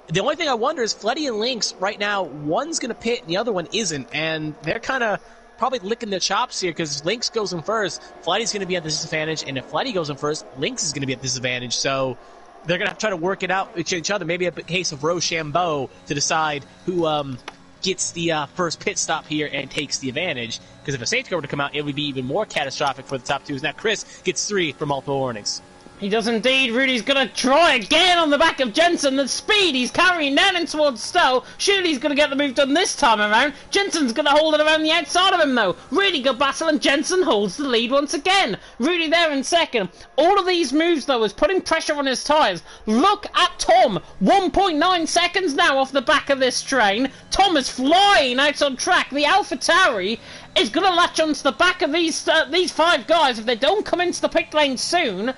the only thing I wonder is Fleddy and Lynx right now, one's going to pit and the other one isn't, and they're kind of probably licking their chops here because Lynx goes in first, Fleddy's going to be at disadvantage, and if Fleddy goes in first, Lynx is going to be at disadvantage. So they're going to have to try to work it out with each other. Maybe a case of Rochambeau to decide who gets the first pit stop here and takes the advantage. Because if a safety car were to come out, it would be even more catastrophic for the top 2s. Now Chris gets 3 for multiple warnings. He does indeed. Rudy's going to try again on the back of Jensen. The speed he's carrying down in towards Stowe. Surely he's going to get the move done this time around. Jensen's going to hold it around the outside of him, though. Really good battle, and Jensen holds the lead once again. Rudy there in second. All of these moves, though, is putting pressure on his tyres. Look at Tom. 1.9 seconds now off the back of this train. Tom is flying out on track. The AlphaTauri is going to latch onto the back of these 5 guys if they don't come into the pit lane soon.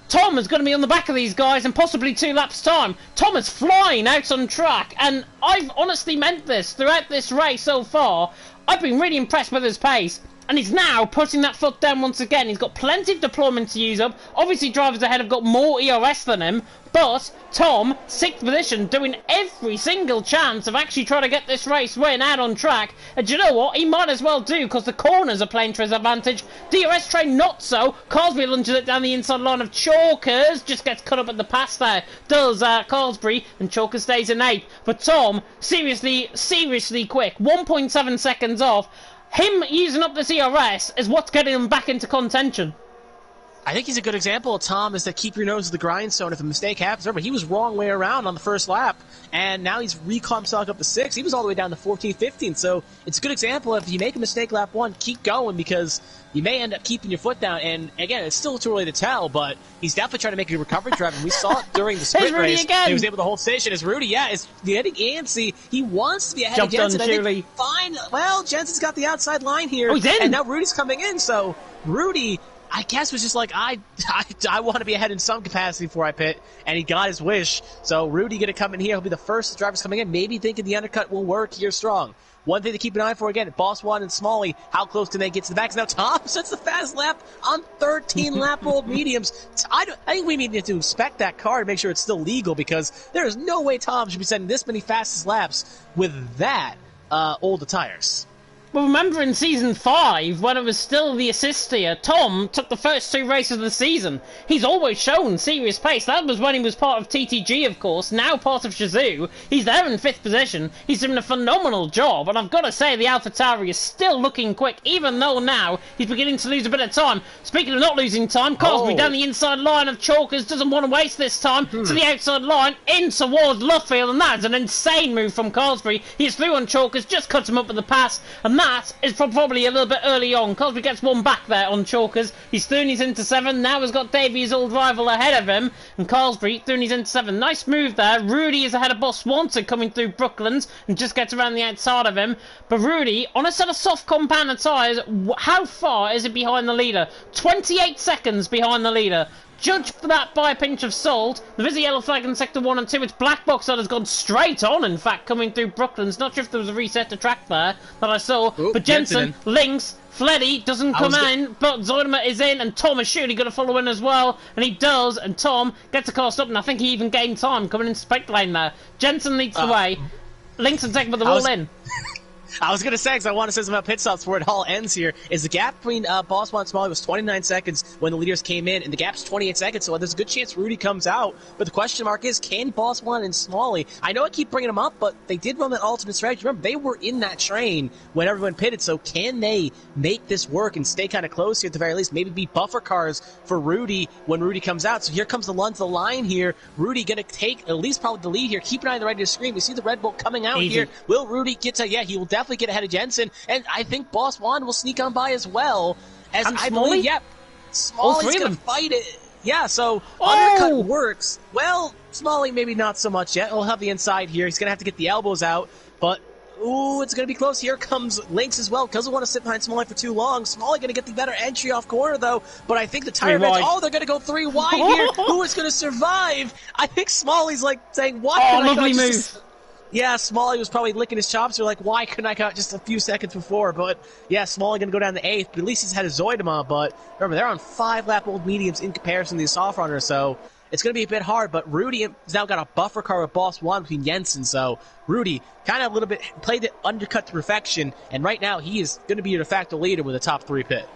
Tom is going to be on the back of these guys in possibly 2 laps' time. Tom is flying out on track, and I've honestly meant this throughout this race so far. I've been really impressed with his pace. and he's now putting that foot down once again. He's got plenty of deployment to use up. Obviously, drivers ahead have got more ERS than him, but Tom, 6th position, doing every single chance of actually trying to get this race win out on track. And do you know what? He might as well do, because the corners are playing to his advantage. DRS train not so. Carsbury lunges it down the inside line of Chalkers. Just gets cut up at the pass there. Does Carsbury, and Chalkers stays in 8th. But Tom, seriously quick. 1.7 seconds off. Him using up this ERS is what's getting him back into contention. I think he's a good example of Tom, is to keep your nose to the grindstone. If a mistake happens, remember, he was wrong way around on the first lap, and now he's recom himself up to 6th. He was all the way down to 14th, 15th, so it's a good example of, if you make a mistake lap 1, keep going, because you may end up keeping your foot down. And again, it's still too early to tell, but he's definitely trying to make a recovery drive, and we saw it during the sprint race. Again. He was able to hold station as Rudy, is getting antsy. He wants to be ahead of Jensen. I think, fine. Well, Jensen's got the outside line here, and now Rudy's coming in, so Rudy, I guess, was just like, I want to be ahead in some capacity before I pit, and he got his wish. So Rudy going to come in here. He'll be the first drivers coming in, maybe thinking the undercut will work here strong. One thing to keep an eye for, again, Boss One and Smalley, how close can they get to the backs? Now Tom sets the fast lap on 13-lap-old mediums. I think we need to inspect that car to make sure it's still legal, because there is no way Tom should be setting this many fastest laps with that old tires. Well, remember in Season 5, when it was still the assist tier, Tom took the first 2 races of the season. He's always shown serious pace. That was when he was part of TTG, of course, now part of Shazoo. He's there in 5th position. He's doing a phenomenal job, and I've got to say the AlphaTauri is still looking quick, even though now he's beginning to lose a bit of time. Speaking of not losing time, Cosby down the inside line of Chalkers, doesn't want to waste this time, to the outside line, in towards Luffield, and that's an insane move from Cosby. He's through on Chalkers, just cuts him up at the pass, and that is probably a little bit early on. Cosby gets one back there on Chalkers. He's Thurney's into 7. Now he's got Davies' old rival ahead of him. And Carsbury, Thurney's into 7. Nice move there. Rudy is ahead of Boss Swanson coming through Brooklands and just gets around the outside of him. But Rudy, on a set of soft compounder tyres, how far is it behind the leader? 28 seconds behind the leader. Judge for that by a pinch of salt. There is a yellow flag in Sector 1 and 2. It's Black Box that has gone straight on, in fact, coming through Brooklands. Not sure if there was a reset to track there that I saw. But Jensen, Lynx, Fleddy doesn't come in, but Zoidema is in, and Tom is surely going to follow in as well. And he does, and Tom gets a car stop, and I think he even gained time coming into spec lane there. Jensen leads the way. Lynx and second, but they're all in. I was going to say, because I want to say something about pit stops before it all ends here, is the gap between Boss One and Smalley was 29 seconds when the leaders came in, and the gap's 28 seconds, so there's a good chance Rudy comes out. But the question mark is, can Boss One and Smalley, I know I keep bringing them up, but they did run that alternate strategy. Remember, they were in that train when everyone pitted, so can they make this work and stay kind of close here at the very least? Maybe be buffer cars for Rudy when Rudy comes out. So here comes the run to the line here. Rudy going to take at least probably the lead here. Keep an eye on the right of the screen. We see the Red Bull coming out here. Will Rudy get to, he will definitely get ahead of Jensen, and I think Boss Juan will sneak on by as well. As I believe, Smalley's going to fight it. Yeah, so undercut works. Well, Smalley maybe not so much yet. He'll have the inside here. He's going to have to get the elbows out, but it's going to be close. Here comes Lynx as well. Doesn't want to sit behind Smalley for too long. Smalley going to get the better entry off corner, though, but I think the tire bench, they're going to go 3 wide here. Who is going to survive? I think Smalley's like saying, what can I lovely move. Yeah, Smalley was probably licking his chops. They're like, why couldn't I cut just a few seconds before? But, yeah, Smalley going to go down to 8th, but at least he's had a Zoidema. But, remember, they're on 5-lap-old mediums in comparison to the soft runners, so it's going to be a bit hard. But Rudy has now got a buffer car with Boss One between Jensen, so Rudy kind of a little bit played it undercut to perfection, and right now he is going to be your de facto leader with a top 3 pit.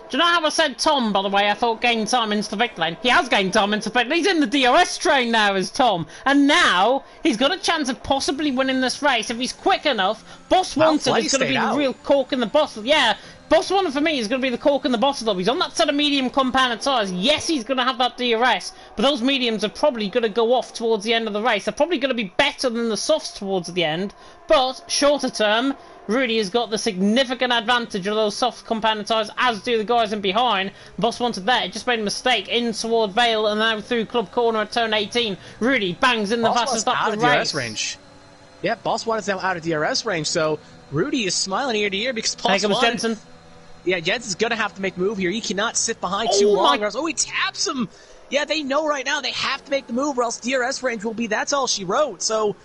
Do you know how I said Tom, by the way? I thought gained time into the pit lane. He has gained time into the pit lane. He's in the DRS train now as Tom. And now he's got a chance of possibly winning this race if he's quick enough. Boss Wanted is going to be the real cork in the bottle. Yeah, Boss One for me is going to be the cork in the bottle, though. He's on that set of medium compounded tyres. Yes, he's going to have that DRS, but those mediums are probably going to go off towards the end of the race. They're probably going to be better than the softs towards the end, but shorter term, Rudy has got the significant advantage of those soft compounded tyres, as do the guys in behind. Boss Wanted there, just made a mistake in toward Vale and now through club corner at turn 18. Rudy bangs in the fastest up the race. DRS range. Yeah, Boss One is now out of DRS range, so Rudy is smiling ear to ear because Boss One... Jensen. Yeah, Jensen's going to have to make the move here. He cannot sit behind too long. He taps him. Yeah, they know right now they have to make the move or else DRS range will be that's all she wrote. So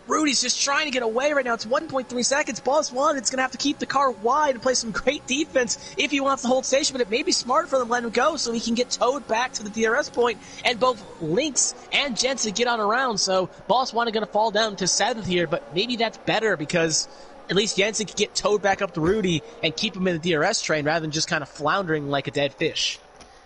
Rudy's just trying to get away right now. It's 1.3 seconds. Boss One, it's going to have to keep the car wide and play some great defense if he wants to hold station, but it may be smart for them to let him go so he can get towed back to the DRS point, and both Lynx and Jensen get on around. So Boss One is going to fall down to 7th here, but maybe that's better because at least Jensen can get towed back up to Rudy and keep him in the DRS train rather than just kind of floundering like a dead fish.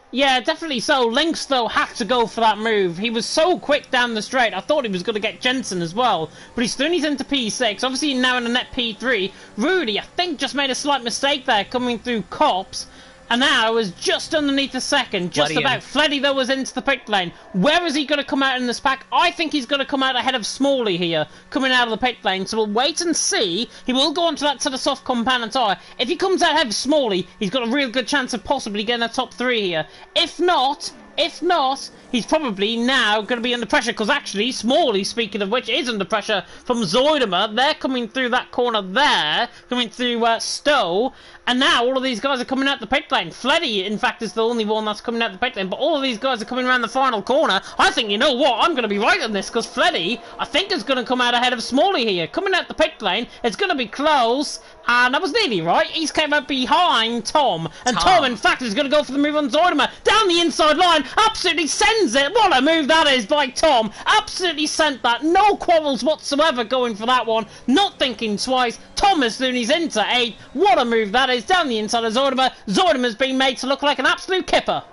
Yeah, definitely so. Lynx, though, had to go for that move. He was so quick down the straight, I thought he was going to get Jensen as well. But he's thrown into P6, obviously now in a net P3. Rudy, I think, just made a slight mistake there, coming through Cops. And now is just underneath a second, just about. Fleddy, though, was into the pit lane. Where is he going to come out in this pack? I think he's going to come out ahead of Smalley here, coming out of the pit lane. So we'll wait and see. He will go onto that sort of soft compound tyre. If he comes out ahead of Smalley, he's got a real good chance of possibly getting a top 3 here. If not, he's probably now going to be under pressure, because actually, Smalley, speaking of which, is under pressure from Zoidimer. They're coming through that corner there, coming through Stowe, and now all of these guys are coming out the pit lane. Fleddy, in fact, is the only one that's coming out the pit lane, but all of these guys are coming around the final corner. I think, you know what, I'm going to be right on this, because Fleddy, I think, is going to come out ahead of Smalley here. Coming out the pit lane, it's going to be close, and I was nearly right. He's came out behind Tom, and Tom, in fact, is going to go for the move on Zoidimer. Down the inside line, absolutely sends it. What a move that is by Tom. Absolutely sent that. No quarrels whatsoever going for that one. Not thinking twice. Thomas Looney's into 8. What a move that is. Down the inside of Zoidimer. Zoidimer's been made to look like an absolute kipper.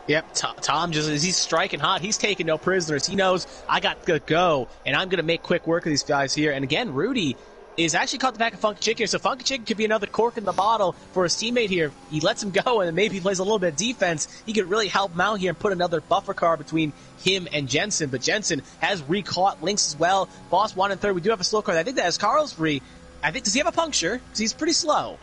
Yep, Tom just, as he's striking hot, he's taking no prisoners. He knows, I got to go, and I'm going to make quick work of these guys here. And again, Rudy is actually caught the back of Funky Chicken here, so Funky Chicken could be another cork in the bottle for his teammate here. He lets him go, and maybe he plays a little bit of defense. He could really help him out here and put another buffer car between him and Jensen, but Jensen has recaught Lynx as well. Boss 1 and 3rd. We do have a slow car. I think that is Carl's free. I think, does he have a puncture? Because he's pretty slow.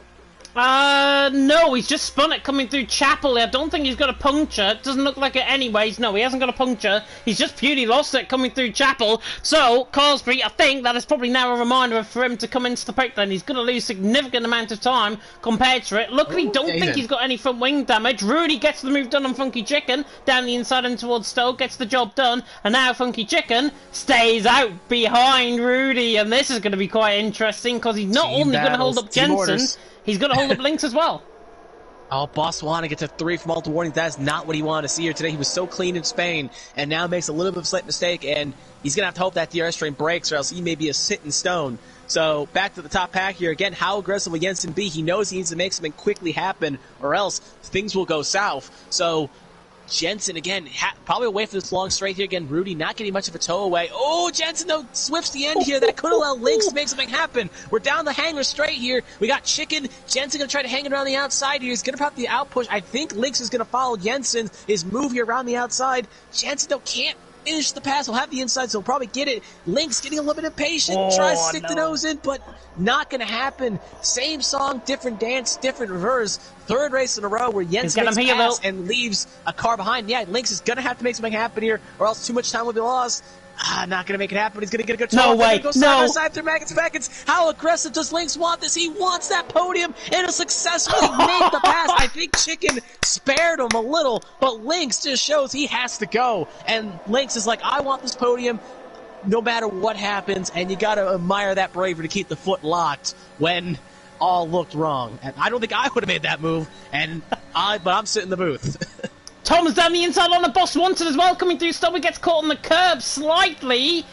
No, he's just spun it coming through Chapel. I don't think he's got a puncture. It doesn't look like it anyways. No, he hasn't got a puncture. He's just purely lost it coming through Chapel. So, Carlsbury, I think that is probably now a reminder for him to come into the pit lane. He's going to lose significant amount of time compared to it. Luckily, don't think he's got any front wing damage. Rudy gets the move done on Funky Chicken. Down the inside and towards Stowe, gets the job done. And now Funky Chicken stays out behind Rudy. And this is going to be quite interesting because he's not only going to hold up Jensen, he's going to hold up Lynx as well. Oh, Botswana gets a 3 from multiple warnings. That's not what he wanted to see here today. He was so clean in Spain, and now makes a little bit of a slight mistake, and he's going to have to hope that DRS train breaks, or else he may be a sit in stone. So, back to the top pack here. Again, how aggressive will Jensen be? He knows he needs to make something quickly happen, or else things will go south. So, Jensen, again, probably away from this long straight here. Again, Rudy not getting much of a tow away. Oh, Jensen, though, swifts the end here. That could allow Lynx to make something happen. We're down the hanger straight here. We got Chicken. Jensen going to try to hang it around the outside here. He's going to pop the outpush. I think Lynx is going to follow Jensen. His move here around the outside. Jensen, though, can't finish the pass. He'll have the inside, so he'll probably get it. Lynx getting a little bit impatient. Tries to stick the nose in, but not going to happen. Same song, different dance, different reverse. 3rd race in a row where Jensen makes a pass and leaves a car behind. Yeah, Lynx is going to have to make something happen here, or else too much time will be lost. Not going to make it happen. He's going to get a good tow. No way. Go side by side through seconds. How aggressive does Lynx want this? He wants that podium, and to successfully make the pass. I think Chicken spared him a little, but Lynx just shows he has to go. And Lynx is like, I want this podium no matter what happens, and you got to admire that bravery to keep the foot locked when all looked wrong. And I don't think I would have made that move, but I'm sitting in the booth. Tom's down the inside on the Boss wanted as well, coming through. Stubby gets caught on the curb slightly.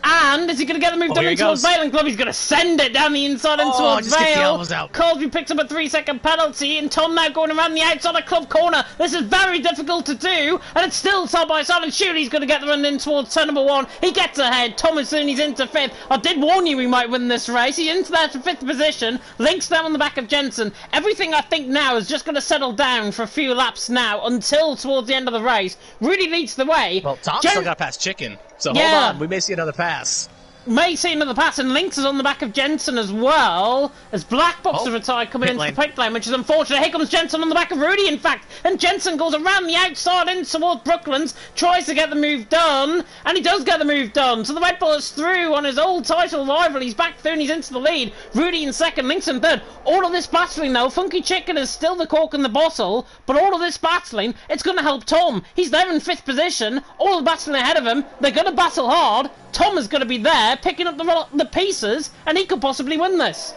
And is he going to get the move done in towards Vale and Club? He's going to send it down the inside and towards Vale. Colby picks up a 3-second penalty, and Tom now going around the outside of Club corner. This is very difficult to do, and it's still side by side, and Shooty's going to get the run in towards turn number 1. He gets ahead. Thomas soon he's into 5th. I did warn you he might win this race. He's into that 5th position. Lynx down on the back of Jensen. Everything I think now is just going to settle down for a few laps now until towards the end of the race. Rudy leads the way. Well, Tom's still got past Chicken. So hold on, we may see another pass. May see another pass, and Lynx is on the back of Jensen as well, as Black Box are retired coming into the pit lane, which is unfortunate. Here comes Jensen on the back of Rudy, in fact, and Jensen goes around the outside in towards Brooklands, tries to get the move done, and he does get the move done. So the Red Bull is through on his old title rival. He's back through and he's into the lead. Rudy in 2nd, Lynx in 3rd. All of this battling now, Funky Chicken is still the cork in the bottle, but all of this battling, it's going to help Tom. He's there in 5th position, all the battling ahead of him. They're going to battle hard. Tom is going to be there picking up the pieces, and he could possibly win this.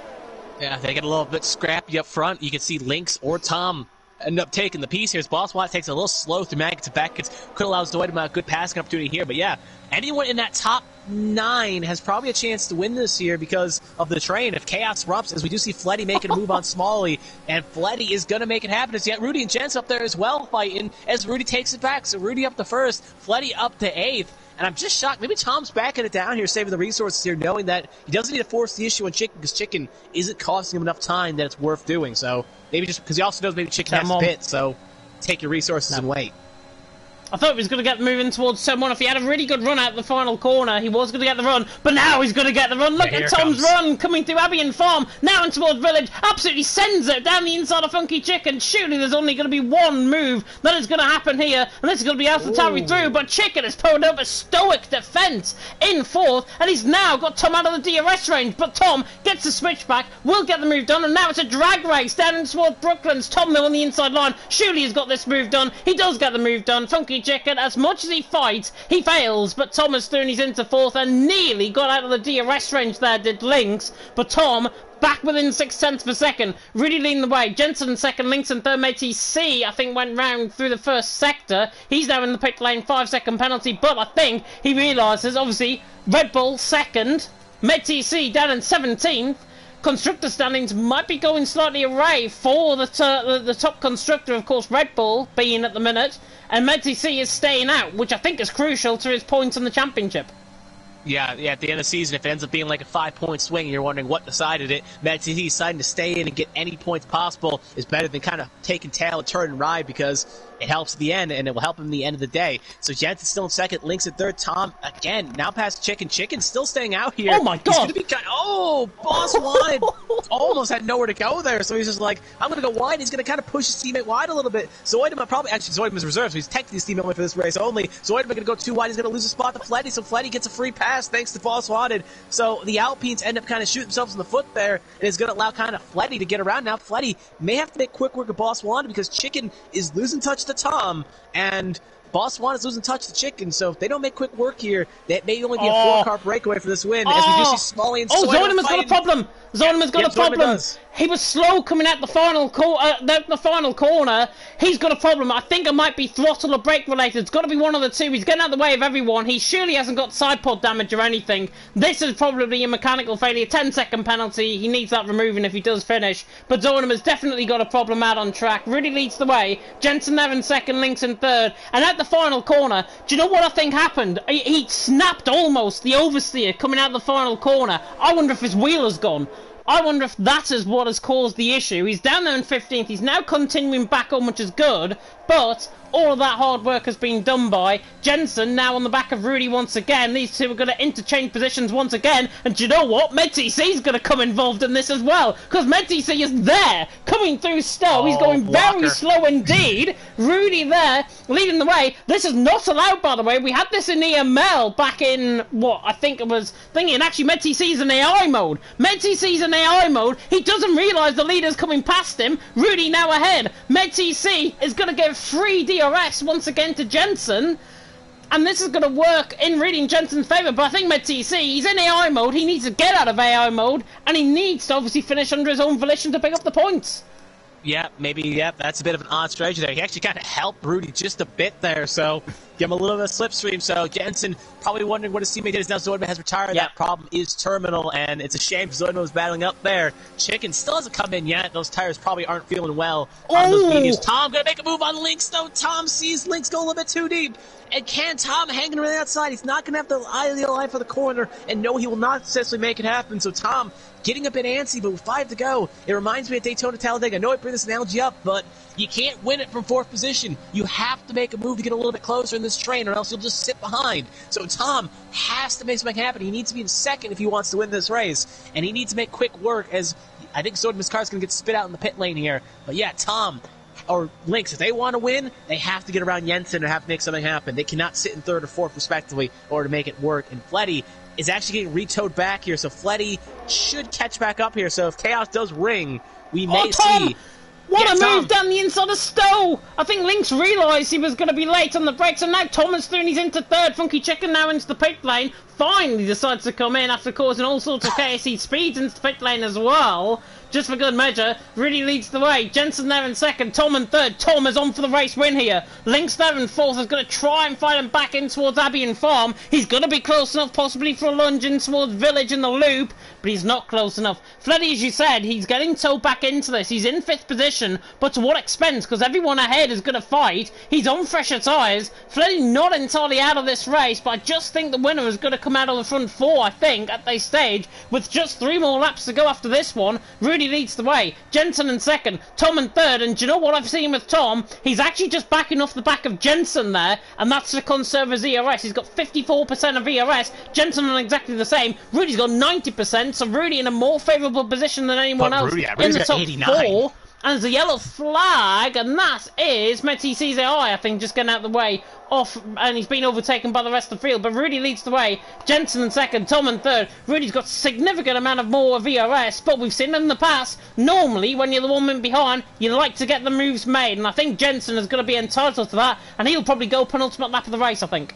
Yeah, they get a little bit scrappy up front. You can see Lynx or Tom end up taking the piece here. As Boss Watt takes a little slow through Mag to back. Could allow Zoidema a good passing opportunity here. But yeah, anyone in that top 9 has probably a chance to win this year because of the train. If Chaos erupts, as we do see Fleddy making a move on Smalley, and Fleddy is going to make it happen. As yet Rudy and Jens up there as well fighting as Rudy takes it back. So Rudy up to 1st, Fleddy up to 8th. And I'm just shocked. Maybe Tom's backing it down here, saving the resources here, knowing that he doesn't need to force the issue on Chicken because Chicken isn't costing him enough time that it's worth doing. So maybe just because he also knows maybe Chicken has to pit, so take your resources and wait. I thought he was going to get moving towards someone. If he had a really good run out the final corner, he was going to get the run. But now he's going to get the run. Look at Tom's run coming through Abbey and Farm. Now in towards Village. Absolutely sends it down the inside of Funky Chicken. Surely there's only going to be one move that is going to happen here. And this is going to be Alpha through. But Chicken has put up a stoic defence in 4th. And he's now got Tom out of the DRS range. But Tom gets the switch back. Will get the move done. And now it's a drag race down in towards Brooklyn's. Tom though on the inside line. Surely has got this move done. He does get the move done. Funky Chicken, as much as he fights, he fails, but Thomas Thurney's into 4th and nearly got out of the DRS range there, did Lynx, but Tom back within 0.6 of a second, really leading the way. Jensen 2nd, Lynx in 3rd, Matey C, I think, went round through the 1st sector. He's now in the pit lane, 5-second penalty, but I think he realises, obviously, Red Bull 2nd, Matey C down in 17th, constructor standings might be going slightly awry for the top constructor, of course, Red Bull being at the minute, and Medzi C is staying out, which I think is crucial to his points in the championship. Yeah, at the end of the season, if it ends up being like a 5-point swing and you're wondering what decided it, Medzi C deciding to stay in and get any points possible is better than kind of taking tail and turn and ride because it helps at the end and it will help him at the end of the day. So Jensen's still in 2nd, Lynx in 3rd, Tom again now past Chicken. Chicken's still staying out here. Oh my god! He's gonna be Boss wanted almost had nowhere to go there, so he's just like, I'm gonna go wide. He's gonna kind of push his teammate wide a little bit. Zoidema Zoidema's reserve, so he's technically his teammate only for this race only. Zoidema gonna go too wide. He's gonna lose a spot to Fleddy, so Fleddy gets a free pass thanks to Boss wanted. So the Alpines end up kind of shooting themselves in the foot there, and it's gonna allow kind of Fleddy to get around. Now Fleddy may have to make quick work of Boss wanted because Chicken is losing touch to Tom, and Boss One is losing touch to Chicken, so if they don't make quick work here, that may only be a 4-car breakaway for this win, as we do see Smalley and Zoidema's got a problem! Zoidema's got a problem! He was slow coming out the final corner. He's got a problem. I think it might be throttle or brake related. It's got to be one of the two. He's getting out of the way of everyone. He surely hasn't got side pod damage or anything. This is probably a mechanical failure. 10-second penalty. He needs that removing if he does finish. But Zoidema's definitely got a problem out on track. Really leads the way. Jensen there in 2nd, Lynx in 3rd. And at the final corner, do you know what I think happened? He snapped almost the oversteer coming out of the final corner. I wonder if his wheel has gone. I wonder if that is what has caused the issue. He's down there in 15th. He's now continuing back on, which is good. But all of that hard work has been done by Jensen, now on the back of Rudy once again. These two are going to interchange positions once again. And do you know what? MedTC is going to come involved in this as well. Because MedTC is there, coming through still. He's going very slow indeed. Rudy there, leading the way. This is not allowed, by the way. We had this in EML back in, what, I think it was thinking. And actually, MedTC is in AI mode. MedTC is in AI mode. He doesn't realise the leader's coming past him. Rudy now ahead. MedTC is going to give free DRS once again to Jensen, and this is going to work in reading Jensen's favour. But I think MedTC, he's in AI mode. He needs to get out of AI mode, and he needs to obviously finish under his own volition to pick up the points. Yeah, maybe, that's a bit of an odd strategy there. He actually kind of helped Rudy just a bit there, so give him a little bit of slipstream. So Jensen probably wondering what his teammate is now. Zoidema has retired. That problem is terminal, and it's a shame Zoidema was battling up there. Chicken still hasn't come in yet. Those tires probably aren't feeling well on those mediums. Tom gonna make a move on Lynx, though. Tom sees Lynx go a little bit too deep. And can Tom hanging around the outside? He's not going to have the ideal eye for the corner, and no, he will not successfully make it happen. So Tom getting a bit antsy, but with 5 to go, it reminds me of Daytona Talladega. I know I bring this analogy up, but you can't win it from 4th position. You have to make a move to get a little bit closer in this train, or else you'll just sit behind. So Tom has to make something happen. He needs to be in 2nd if he wants to win this race, and he needs to make quick work, as I think Zoidema's car is going to get spit out in the pit lane here. But yeah, Tom or Lynx, if they want to win, they have to get around Jensen and have to make something happen. They cannot sit in 3rd or 4th, respectively, in order to make it work. And Fleddy is actually getting retowed back here, so Fleddy should catch back up here. So if Chaos does ring, we may see... What Yeah, a Tom. move down the inside of Stowe! I think Lynx realised he was going to be late on the brakes, and now Thomas through and he's into third. Funky Chicken now into the pit lane. Finally decides to come in after causing all sorts of KSC speeds into the pit lane as well. Just for good measure, really leads the way. Jensen there in second, Tom in third. Tom is on for the race win here. Lynx there in fourth is going to try and fight him back in towards Abbey and Farm. He's going to be close enough possibly for a lunge in towards Village in the loop, but he's not close enough. Fleddy, as you said, he's getting towed back into this. He's in fifth position, but to what expense? Because everyone ahead is going to fight. He's on fresher tyres. Fleddy not entirely out of this race, but I just think the winner is going to come out of the front four, I think, at this stage, with just 3 more laps to go after this one. Rudy leads the way. Jensen in second, Tom in third, and do you know what I've seen with Tom? He's actually just backing off the back of Jensen there, and that's to conserve his ERS. He's got 54% of ERS. Jensen on exactly the same. Rudy's got 90%, so Rudy in a more favourable position than anyone else in the top 89. 4. And there's a yellow flag, and that is Metty CZI, I think, just getting out of the way off, and he's been overtaken by the rest of the field. But Rudy leads the way, Jensen in second, Tom in third. Rudy's got a significant amount of more VRS, but we've seen in the past, normally when you're the 1 minute behind, you like to get the moves made, and I think Jensen is going to be entitled to that, and he'll probably go penultimate lap of the race, I think.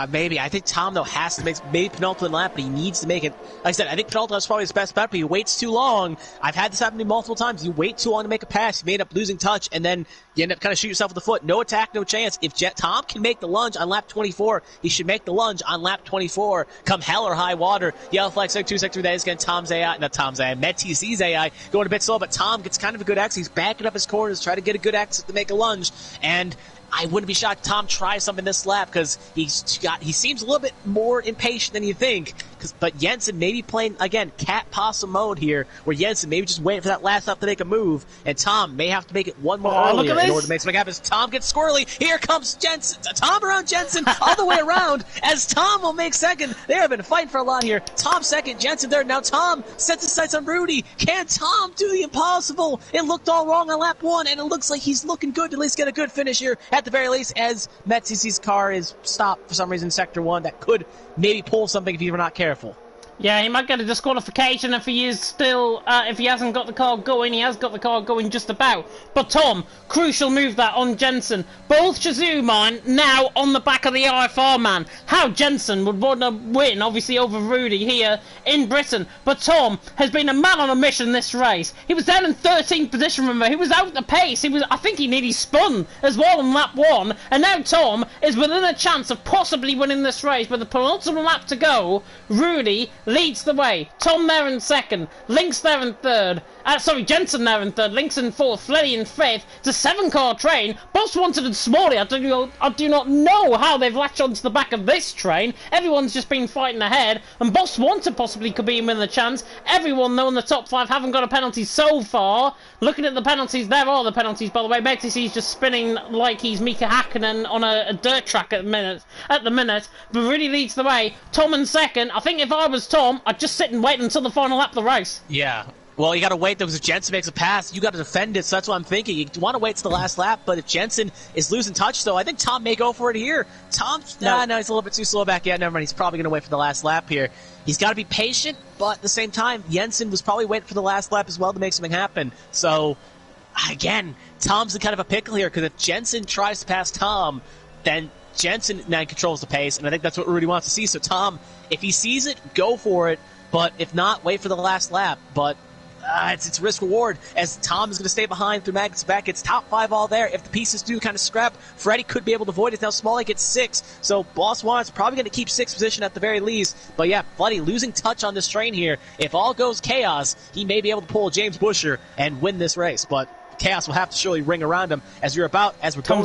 Maybe. I think Tom, though, has to make maybe penultimate lap, but he needs to make it. Like I said, I think penultimate is probably his best bet, but he waits too long. I've had this happen to me multiple times. You wait too long to make a pass, you may end up losing touch, and then you end up kind of shooting yourself with the foot. No attack, no chance. If Tom can make the lunge on lap 24, he should make the lunge on lap 24. Come hell or high water. Yellow flag, second 2, second 3, that is again Tom's AI, not Tom's AI, MedTC's AI, going a bit slow, but Tom gets kind of a good exit. He's backing up his corners, trying to get a good exit to make a lunge, and I wouldn't be shocked if Tom tries something this lap because he seems a little bit more impatient than you think. But Jensen may be playing, again, cat possum mode here, where Jensen maybe just waiting for that last lap to make a move, and Tom may have to make it one more earlier in order to make something happen. As Tom gets squirrely, here comes Jensen, Tom around Jensen, all the way around, as Tom will make second. They have been fighting for a lot here. Tom second, Jensen third. Now Tom sets his sights on Rudy. Can Tom do the impossible? It looked all wrong on lap 1, and it looks like he's looking good to at least get a good finish here, at the very least, as MetCC's car is stopped for some reason in Sector 1. That could maybe pull something if you were not careful. Yeah, he might get a disqualification if he is still, if he hasn't got the car going. He has got the car going just about. But Tom, crucial move that on Jensen. Both Shazoo man now on the back of the IFR man. How Jensen would want to win, obviously over Rudy here in Britain. But Tom has been a man on a mission this race. He was down in 13th position, remember. He was out the pace. I think he nearly spun as well on lap 1. And now Tom is within a chance of possibly winning this race. With the penultimate lap to go, Rudy leads the way. Tom there in second. Lynx there in third. Jensen there in third. Lynx in fourth. Fleddy in fifth. It's a 7-car train. Boss Wanted and Smalley. I do not know how they've latched onto the back of this train. Everyone's just been fighting ahead. And Boss Wanted possibly could be in with a chance. Everyone, though, in the top 5 haven't got a penalty so far. Looking at the penalties, there are the penalties, by the way. Megtc's just spinning like he's Mika Hakkinen on a dirt track at the minute. But really leads the way. Tom in second. I think if I was Tom, I'd just sit and wait until the final lap of the race. Yeah. Well, you got to wait, though, because if Jensen makes a pass, you got to defend it, so that's what I'm thinking. You want to wait to the last lap, but if Jensen is losing touch, though, I think Tom may go for it here. Tom, no, he's a little bit too slow back. Yeah, never mind. He's probably going to wait for the last lap here. He's got to be patient, but at the same time, Jensen was probably waiting for the last lap as well to make something happen. So, again, Tom's in kind of a pickle here, because if Jensen tries to pass Tom, then Jensen now controls the pace, and I think that's what Rudy wants to see. So, Tom, if he sees it, go for it, but if not, wait for the last lap. But it's risk-reward, as Tom is going to stay behind through Magnus back. It's top 5 all there. If the pieces do kind of scrap, Freddie could be able to avoid it. Now Smalley gets 6, so Boss Wan's probably going to keep 6th position at the very least. But yeah, Freddie losing touch on this train here. If all goes chaos, he may be able to pull James Busher and win this race. But chaos will have to surely ring around him as we're going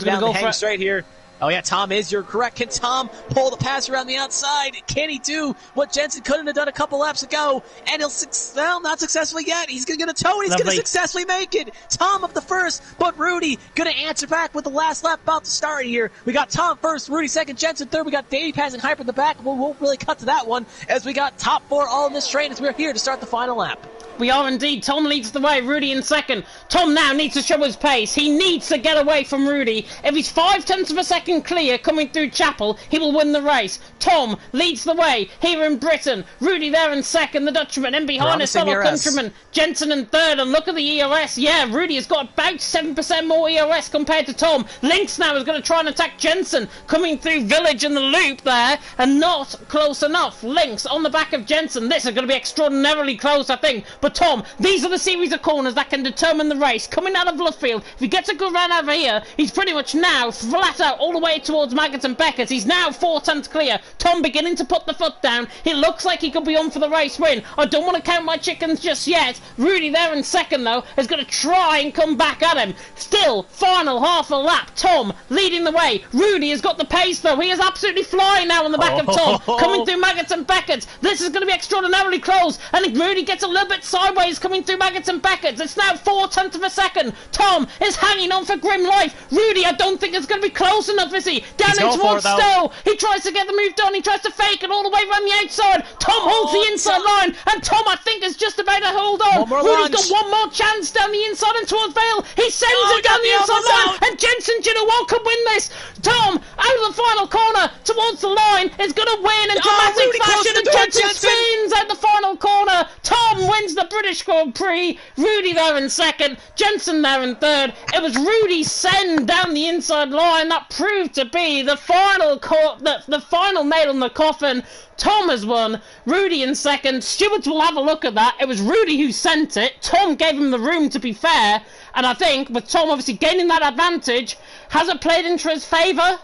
down the hang straight here. Oh, yeah, Tom you're correct. Can Tom pull the pass around the outside? Can he do what Jensen couldn't have done a couple laps ago? And he'll, not successfully yet. He's going to get a toe, and he's going to successfully make it. Tom up the first, but Rudy going to answer back with the last lap about to start here. We got Tom first, Rudy second, Jensen third. We got Davey passing Hyper in the back. We won't really cut to that one, as we got top 4 all in this train as we're here to start the final lap. We are indeed. Tom leads the way. Rudy in second. Tom now needs to show his pace. He needs to get away from Rudy. If he's 0.5 of a second clear coming through Chapel, he will win the race. Tom leads the way here in Britain. Rudy there in second, the Dutchman. In behind his fellow countryman, Jensen in third. And look at the EOS. Yeah, Rudy has got about 7% more EOS compared to Tom. Lynx now is going to try and attack Jensen. Coming through Village in the loop there. And not close enough. Lynx on the back of Jensen. This is going to be extraordinarily close, I think. But Tom, these are the series of corners that can determine the race. Coming out of Luffield, if he gets a good run over here, he's pretty much now flat out all the way towards Maggots and Beckett. He's now 4 tenths clear. Tom beginning to put the foot down. It looks like he could be on for the race win. I don't want to count my chickens just yet. Rudy there in second, though, is going to try and come back at him. Still, final half a lap. Tom leading the way. Rudy has got the pace, though. He is absolutely flying now on the back of Tom. Coming through Maggots and Beckett. This is going to be extraordinarily close. And Rudy gets a little bit sideways coming through Maggots and Beckett. It's now 0.4 of a second. Tom is hanging on for grim life. Rudy, I don't think it's going to be close enough, is he? Down in towards Stowe. He tries to get the move done. He tries to fake it all the way around the outside. Tom holds the inside line. And Tom, I think, is just about to hold on. Rudy's got one more chance down the inside and towards Vale. He sends it down the inside line. And Jensen, do you know what, could win this? Tom, out of the final corner towards the line, is going to win in dramatic fashion. And Jensen spins out the final corner. Tom wins the British Grand Prix. Rudy there in second. Jensen there in third. It was Rudy's send down the inside line that proved to be the final the final nail in the coffin. Tom has won. Rudy in second. Stewards will have a look at that. It was Rudy who sent it. Tom gave him the room, to be fair. And I think, with Tom obviously gaining that advantage, has it played into his favour?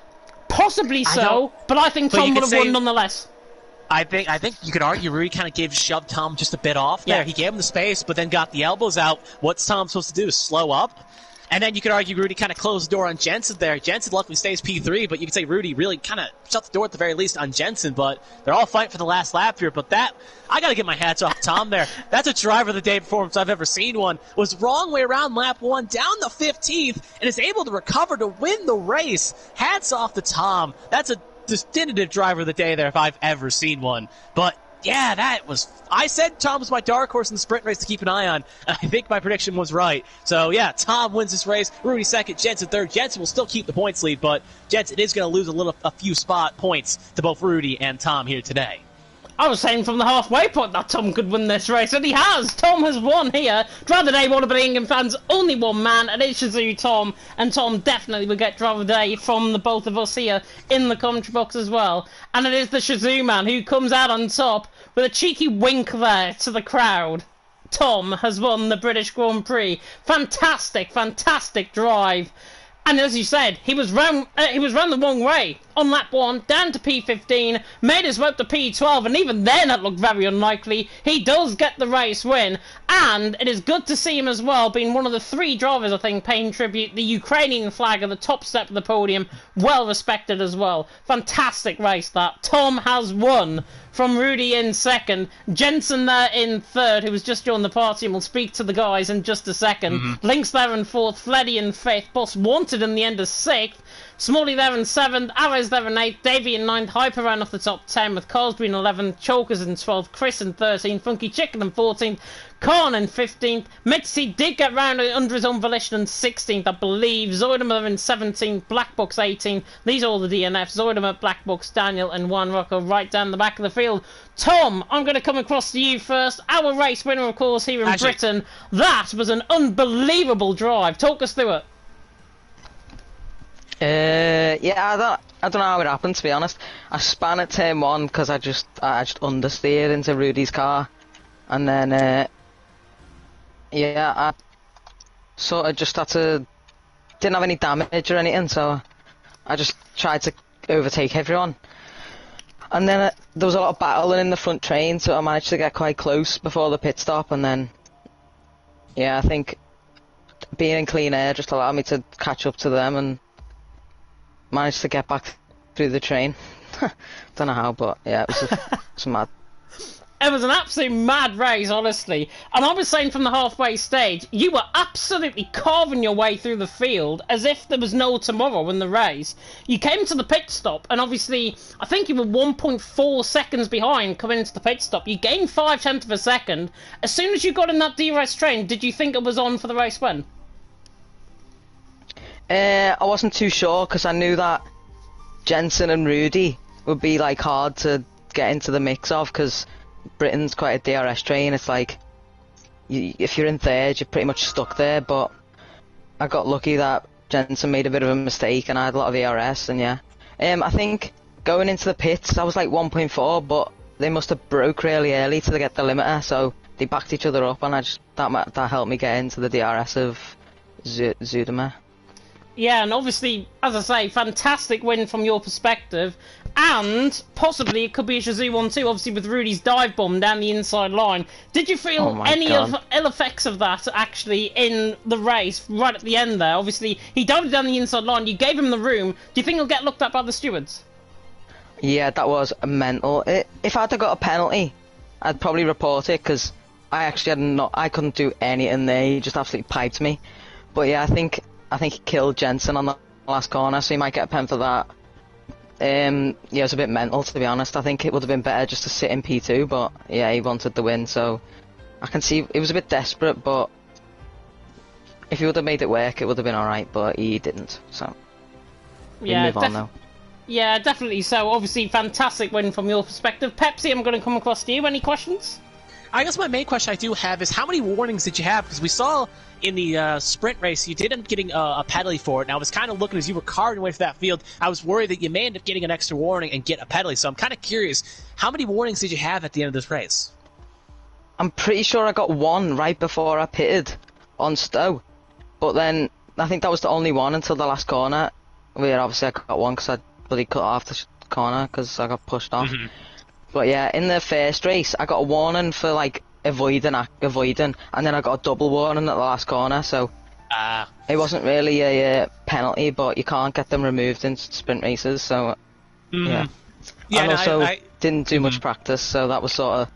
Possibly so. But I think Tom would have won nonetheless. I think you could argue Rudy kind of shoved Tom just a bit off there. Yeah. He gave him the space, but then got the elbows out. What's Tom supposed to do? Slow up? And then you could argue Rudy kind of closed the door on Jensen there. Jensen luckily stays P3, but you could say Rudy really kind of shut the door at the very least on Jensen. But they're all fighting for the last lap here. But that, I got to get my hats off to Tom there. That's a driver of the day performance I've ever seen one. Was wrong way around lap 1, down the 15th, and is able to recover to win the race. Hats off to Tom. That's a definitive driver of the day there if I've ever seen one. But yeah, that was... I said Tom was my dark horse in the sprint race to keep an eye on, and I think my prediction was right. So yeah, Tom wins this race, Rudy second, Jensen third. Jensen will still keep the points lead, but Jensen is going to lose a few spot points to both Rudy and Tom here today. I was saying from the halfway point that Tom could win this race, and he has. Tom has won here. Driver of the day, one of the England fans, only one man, and it's Shazoo Tom. And Tom definitely will get driver of the day from the both of us here in the commentary box as well. And it is the Shazoo man who comes out on top with a cheeky wink there to the crowd. Tom has won the British Grand Prix. Fantastic, fantastic drive. And as you said, he was round the wrong way on lap 1, down to P15, made his way up to P12, and even then it looked very unlikely. He does get the race win, and it is good to see him as well, being one of the 3 drivers, I think, paying tribute. The Ukrainian flag at the top step of the podium, well respected as well. Fantastic race that. Tom has won. From Rudy in second, Jensen there in third, who was just joined the party, and we'll speak to the guys in just a second. Lynx there in fourth, Fleddy in fifth, Boss Wanted in the end of sixth, Smalley there in seventh, Arrows there in eighth, Davey in ninth, Hyper ran off the top 10 with Cosby in 11th, Chokers in 12th, Chris in 13th, Funky Chicken in 14th, Khan in 15th, Mitzi did get round under his own volition in 16th, I believe, Zoidimer in 17th, Black Box 18th, these are all the DNFs, Zoidimer, Black Box, Daniel and Juan Rocco right down the back of the field. Tom, I'm going to come across to you first, our race winner of course here in Britain. That was an unbelievable drive, talk us through it. Yeah, I don't know how it happened, to be honest. I span at turn 1 because I just understeered into Rudy's car, and then yeah, I sort of just didn't have any damage or anything, so I just tried to overtake everyone. And then there was a lot of battling in the front train, so I managed to get quite close before the pit stop, and then yeah, I think being in clean air just allowed me to catch up to them and managed to get back through the train. Don't know how, but yeah, it was mad. It was an absolute mad race, honestly. And I was saying from the halfway stage, you were absolutely carving your way through the field as if there was no tomorrow in the race. You came to the pit stop, and obviously, I think you were 1.4 seconds behind coming into the pit stop. You gained 0.5 of a second. As soon as you got in that DRS train, did you think it was on for the race win? I wasn't too sure because I knew that Jensen and Rudy would be like hard to get into the mix of because Britain's quite a DRS train. It's like if you're in third, you're pretty much stuck there. But I got lucky that Jensen made a bit of a mistake and I had a lot of DRS. And yeah, I think going into the pits, I was like 1.4, but they must have broke really early to get the limiter, so they backed each other up, and that helped me get into the DRS of Zuidema. Yeah, and obviously, as I say, fantastic win from your perspective, and possibly it could be a Shazoo 1-2, obviously with Rudy's dive bomb down the inside line. Did you feel any ill effects of that actually in the race right at the end there? Obviously, he dived down the inside line, you gave him the room. Do you think he'll get looked at by the stewards? Yeah, that was mental. If I'd have got a penalty, I'd probably report it, because I actually I couldn't do anything there. He just absolutely piped me. But yeah, I think he killed Jensen on the last corner, so he might get a pen for that. Yeah, it was a bit mental, to be honest. I think it would have been better just to sit in P2, but yeah, he wanted the win, so I can see it was a bit desperate, but if he would have made it work, it would have been alright, but he didn't, so yeah, move on now. Yeah, definitely. So, obviously, fantastic win from your perspective. Pepsi, I'm going to come across to you. Any questions? I guess my main question I do have is how many warnings did you have? Because we saw in the sprint race you did end up getting a penalty for it. And I was kind of looking as you were carving away for that field. I was worried that you may end up getting an extra warning and get a penalty. So I'm kind of curious, how many warnings did you have at the end of this race? I'm pretty sure I got one right before I pitted on Stowe. But then I think that was the only one until the last corner, where obviously I got one because I bloody cut off the corner because I got pushed off. Mm-hmm. But yeah, in the first race, I got a warning for like avoiding, and then I got a double warning at the last corner. So it wasn't really a penalty, but you can't get them removed in sprint races. So yeah, and also I didn't do much practice, so that was sort of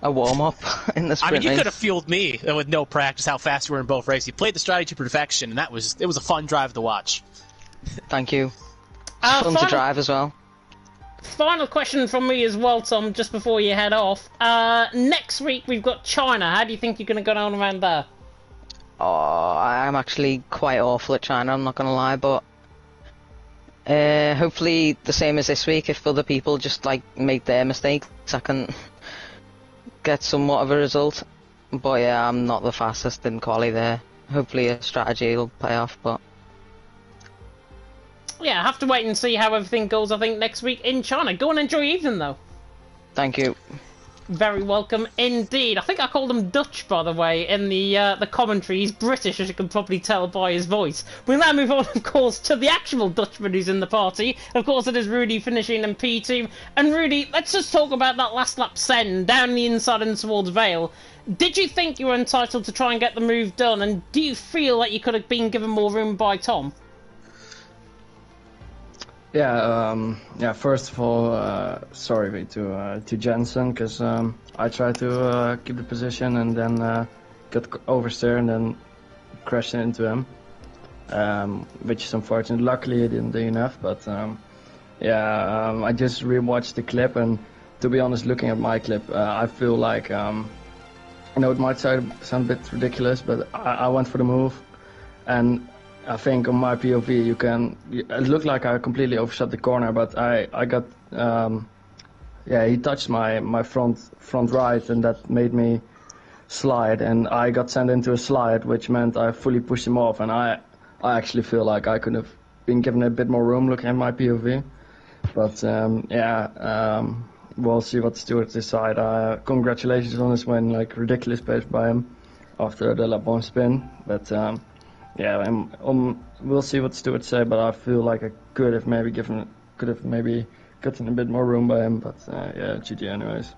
a warm up in the sprint race. I mean, you could have fueled me with no practice how fast you were in both races. You played the strategy to perfection, and it was a fun drive to watch. Thank you. Fun to drive as well. Final question from me as well, Tom, just before you head off. Next week we've got China. How do you think you're going to go down around there? Oh, I'm actually quite awful at China, I'm not going to lie, but hopefully the same as this week. If other people just like make their mistakes, I can get somewhat of a result. But yeah, I'm not the fastest in quali there. Hopefully a strategy will pay off, but yeah, I have to wait and see how everything goes, I think, next week in China. Go and enjoy your evening, though. Thank you. Very welcome indeed. I think I called him Dutch, by the way, in the commentary. He's British, as you can probably tell by his voice. We'll now move on, of course, to the actual Dutchman who's in the party. Of course, it is Rudy finishing in P2. And Rudy, let's just talk about that last lap send down the inside and towards Vale. Did you think you were entitled to try and get the move done? And do you feel that you could have been given more room by Tom? Yeah, first of all, sorry to Jensen, because I tried to keep the position and then got oversteer and then crashed into him, which is unfortunate. Luckily, I didn't do enough, but I just rewatched the clip, and to be honest, looking at my clip, I feel like, I know it might sound a bit ridiculous, but I went for the move, and I think on my POV it looked like I completely overshot the corner, but I got he touched my front right, and that made me slide, and I got sent into a slide, which meant I fully pushed him off, and I actually feel like I could have been given a bit more room looking at my POV, but we'll see what the stewards decide. Congratulations on this win, like ridiculous pace by him after the lap 1 spin, but we'll see what the stewards say, but I feel like I could have maybe gotten a bit more room by him, but GG anyways.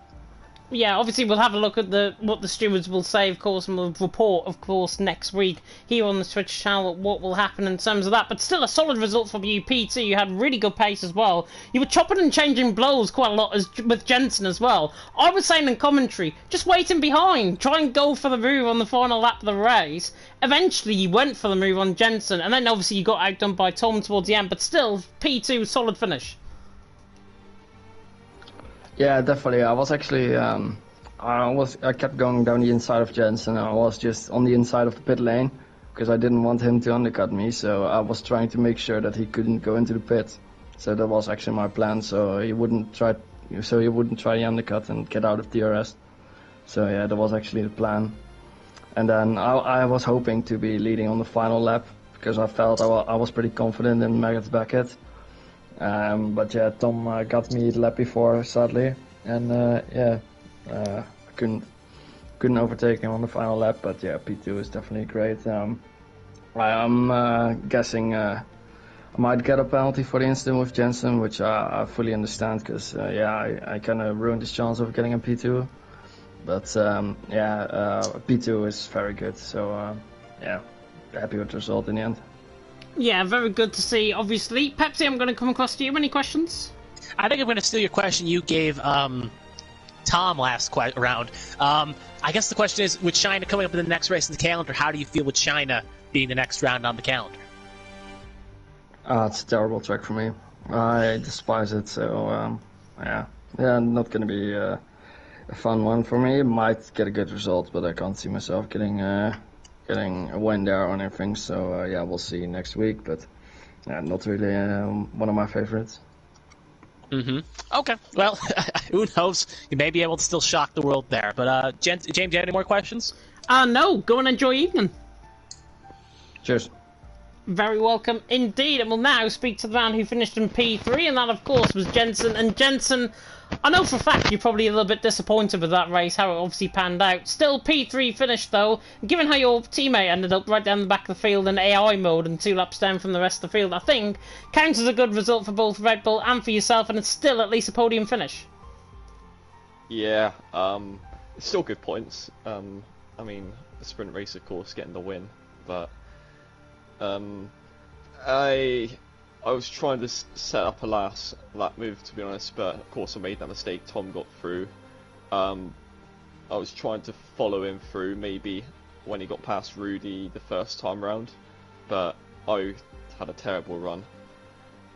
Yeah, obviously we'll have a look at what the stewards will say, of course, and we'll report, of course, next week here on the Twitch channel what will happen in terms of that. But still, a solid result from you, P2. You had really good pace as well. You were chopping and changing blows quite a lot with Jensen as well. I was saying in commentary, just waiting behind, try and go for the move on the final lap of the race. Eventually, you went for the move on Jensen, and then obviously you got outdone by Tom towards the end. But still, P2, solid finish. Yeah, definitely. I was actually, I kept going down the inside of Jensen. I was just on the inside of the pit lane because I didn't want him to undercut me. So I was trying to make sure that he couldn't go into the pit. So that was actually my plan. So he wouldn't try the undercut and get out of DRS. So yeah, that was actually the plan. And then I was hoping to be leading on the final lap because I felt I was pretty confident in Maggot's Beckett. But yeah, Tom got me the lap before, sadly, and I couldn't overtake him on the final lap. But yeah, P2 is definitely great. I'm guessing I might get a penalty for the incident with Jensen, which I fully understand because I kind of ruined his chance of getting a P2. But P2 is very good, so happy with the result in the end. Yeah, very good to see, obviously. Pepsi, I'm going to come across to you. Any questions? I think I'm going to steal your question you gave Tom last round. I guess the question is, with China coming up in the next race in the calendar, how do you feel with China being the next round on the calendar? It's a terrible track for me. I despise it, so not going to be a fun one for me. Might get a good result, but I can't see myself getting a win there or anything, so we'll see next week, but not really one of my favorites. Okay, well, who knows? You may be able to still shock the world there, but James, do you have any more questions? No, go and enjoy evening. Cheers. Very welcome indeed, and we'll now speak to the man who finished in P3, and that of course was Jensen. And Jensen, I know for a fact you're probably a little bit disappointed with that race, how it obviously panned out. Still P3 finished though, given how your teammate ended up right down the back of the field in AI mode and 2 laps down from the rest of the field, I think counts as a good result for both Red Bull and for yourself, and it's still at least a podium finish. Yeah, it's still good points. I mean, the sprint race of course getting the win, but I was trying to set up a last lap move, to be honest, but of course I made that mistake. Tom got through. I was trying to follow him through maybe when he got past Rudy the first time round, but I had a terrible run.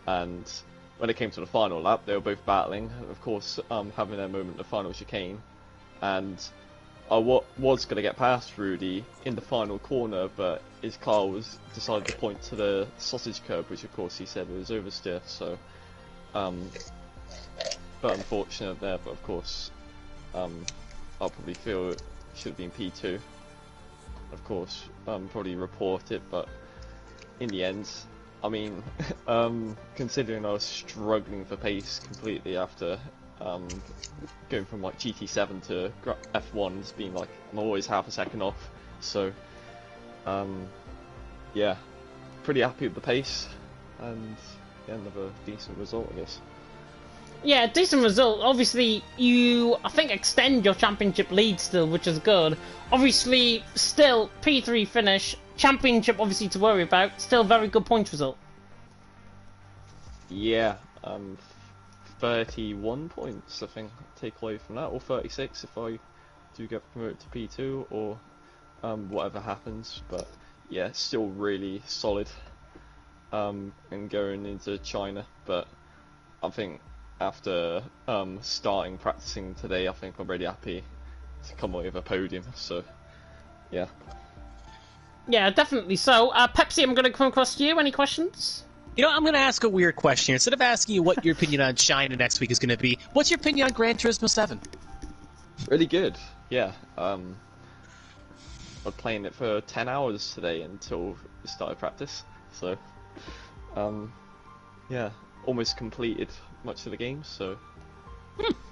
And when it came to the final lap, they were both battling, of course, having their moment in the final chicane. And I was going to get past Rudy in the final corner, but his car decided to point to the sausage curb, which of course he said was oversteer, so but unfortunate there. But of course I'll probably feel it should have been P2, of course, probably report it, but in the end, I mean, considering I was struggling for pace completely after going from like GT7 to F1's being like I'm always half a second off, so yeah, pretty happy with the pace, and yeah, another decent result, I guess. Yeah, decent result. Obviously, you, I think, extend your championship lead still, which is good. Obviously, still, P3 finish, championship obviously to worry about, still very good point result. Yeah, 31 points, I think, take away from that, or 36 if I do get promoted to P2, or whatever happens, but yeah, still really solid and going into China, but I think after starting practicing today, I think I'm really happy to come away with a podium, so yeah. Yeah, definitely so. Pepsi, I'm going to come across to you. Any questions? You know, I'm going to ask a weird question. Instead of asking you what your opinion on China next week is going to be, what's your opinion on Gran Turismo 7? Really good, yeah. I was playing it for 10 hours today until we started practice, so yeah, almost completed much of the game, so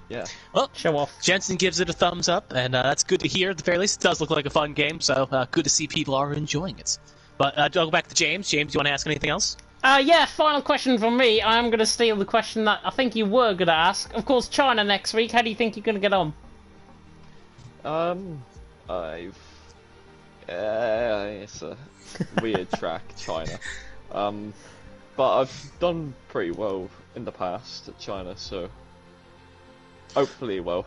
yeah. Well, show off. Jensen gives it a thumbs up, and that's good to hear at the very least. It does look like a fun game, so good to see people are enjoying it. But I'll go back to James. James, do you want to ask anything else? Yeah, final question from me. I am going to steal the question that I think you were going to ask. Of course, China next week. How do you think you're going to get on? I've it's a weird track, China. But I've done pretty well in the past at China, so hopefully, top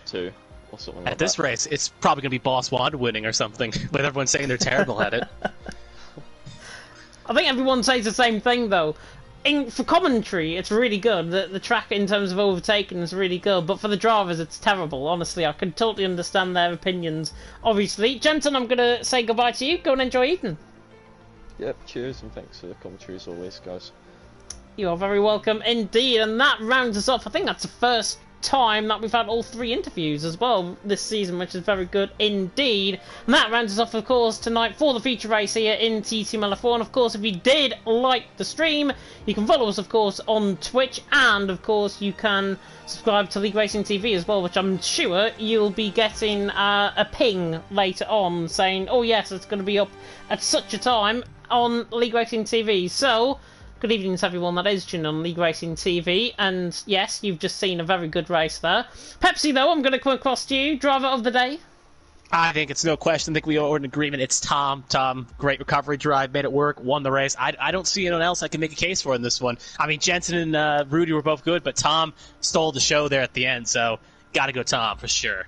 2 or something. At this race, it's probably gonna be Boss Wanda winning or something, with everyone saying they're terrible at it. I think everyone says the same thing though. For commentary, it's really good. The track in terms of overtaking is really good, but for the drivers, it's terrible. Honestly, I can totally understand their opinions. Obviously, Jensen, I'm gonna say goodbye to you. Go and enjoy evening. Yep, cheers and thanks for the commentary as always, guys. You are very welcome indeed, and that rounds us off. I think that's the first time that we've had all 3 interviews as well this season, which is very good indeed. And that rounds us off, of course, tonight for the feature race here in TTML F1. And of course, if you did like the stream, you can follow us, of course, on Twitch, and of course, you can subscribe to League Racing TV as well, which I'm sure you'll be getting a ping later on saying, oh yes, it's going to be up at such a time on League Racing TV. So good evening to everyone that is tuning on League Racing TV, and yes, you've just seen a very good race there. Pepsi, though, I'm going to come across to you, driver of the day. I think it's no question. I think we are in agreement. It's Tom. Tom, great recovery drive, made it work, won the race. I don't see anyone else I can make a case for in this one. I mean, Jensen and Rudy were both good, but Tom stole the show there at the end, so got to go Tom for sure.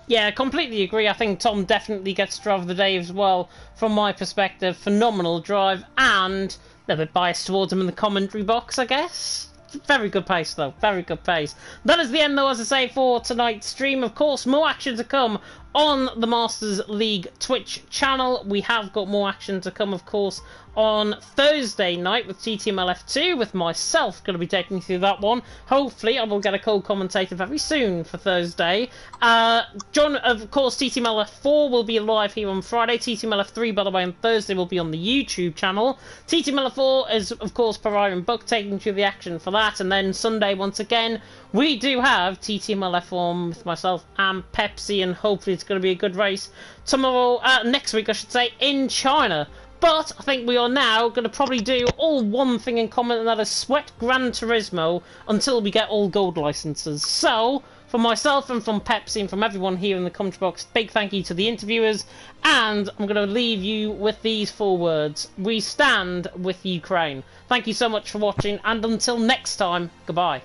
Yeah, completely agree. I think Tom definitely gets driver of the day as well, from my perspective. Phenomenal drive, and a little bit biased towards him in the commentary box, I guess. Very good pace, though. Very good pace. That is the end, though, as I say, for tonight's stream. Of course, more action to come on the Masters League Twitch channel. We have got more action to come, of course, on Thursday night with TTML F2, with myself going to be taking you through that one. Hopefully, I will get a co-commentator very soon for Thursday. John, of course, TTML F4 will be live here on Friday. TTML F3, by the way, on Thursday will be on the YouTube channel. TTML F4 is, of course, Per Iron Buck taking you through the action for that. And then Sunday, once again, we do have TTML F1 with myself and Pepsi, and hopefully it's going to be a good race tomorrow, next week, I should say, in China. But I think we are now going to probably do all one thing in common, and that is sweat Gran Turismo until we get all gold licenses. So, from myself and from Pepsi and from everyone here in the commentary box, big thank you to the interviewers, and I'm going to leave you with these 4 words. We stand with Ukraine. Thank you so much for watching, and until next time, goodbye.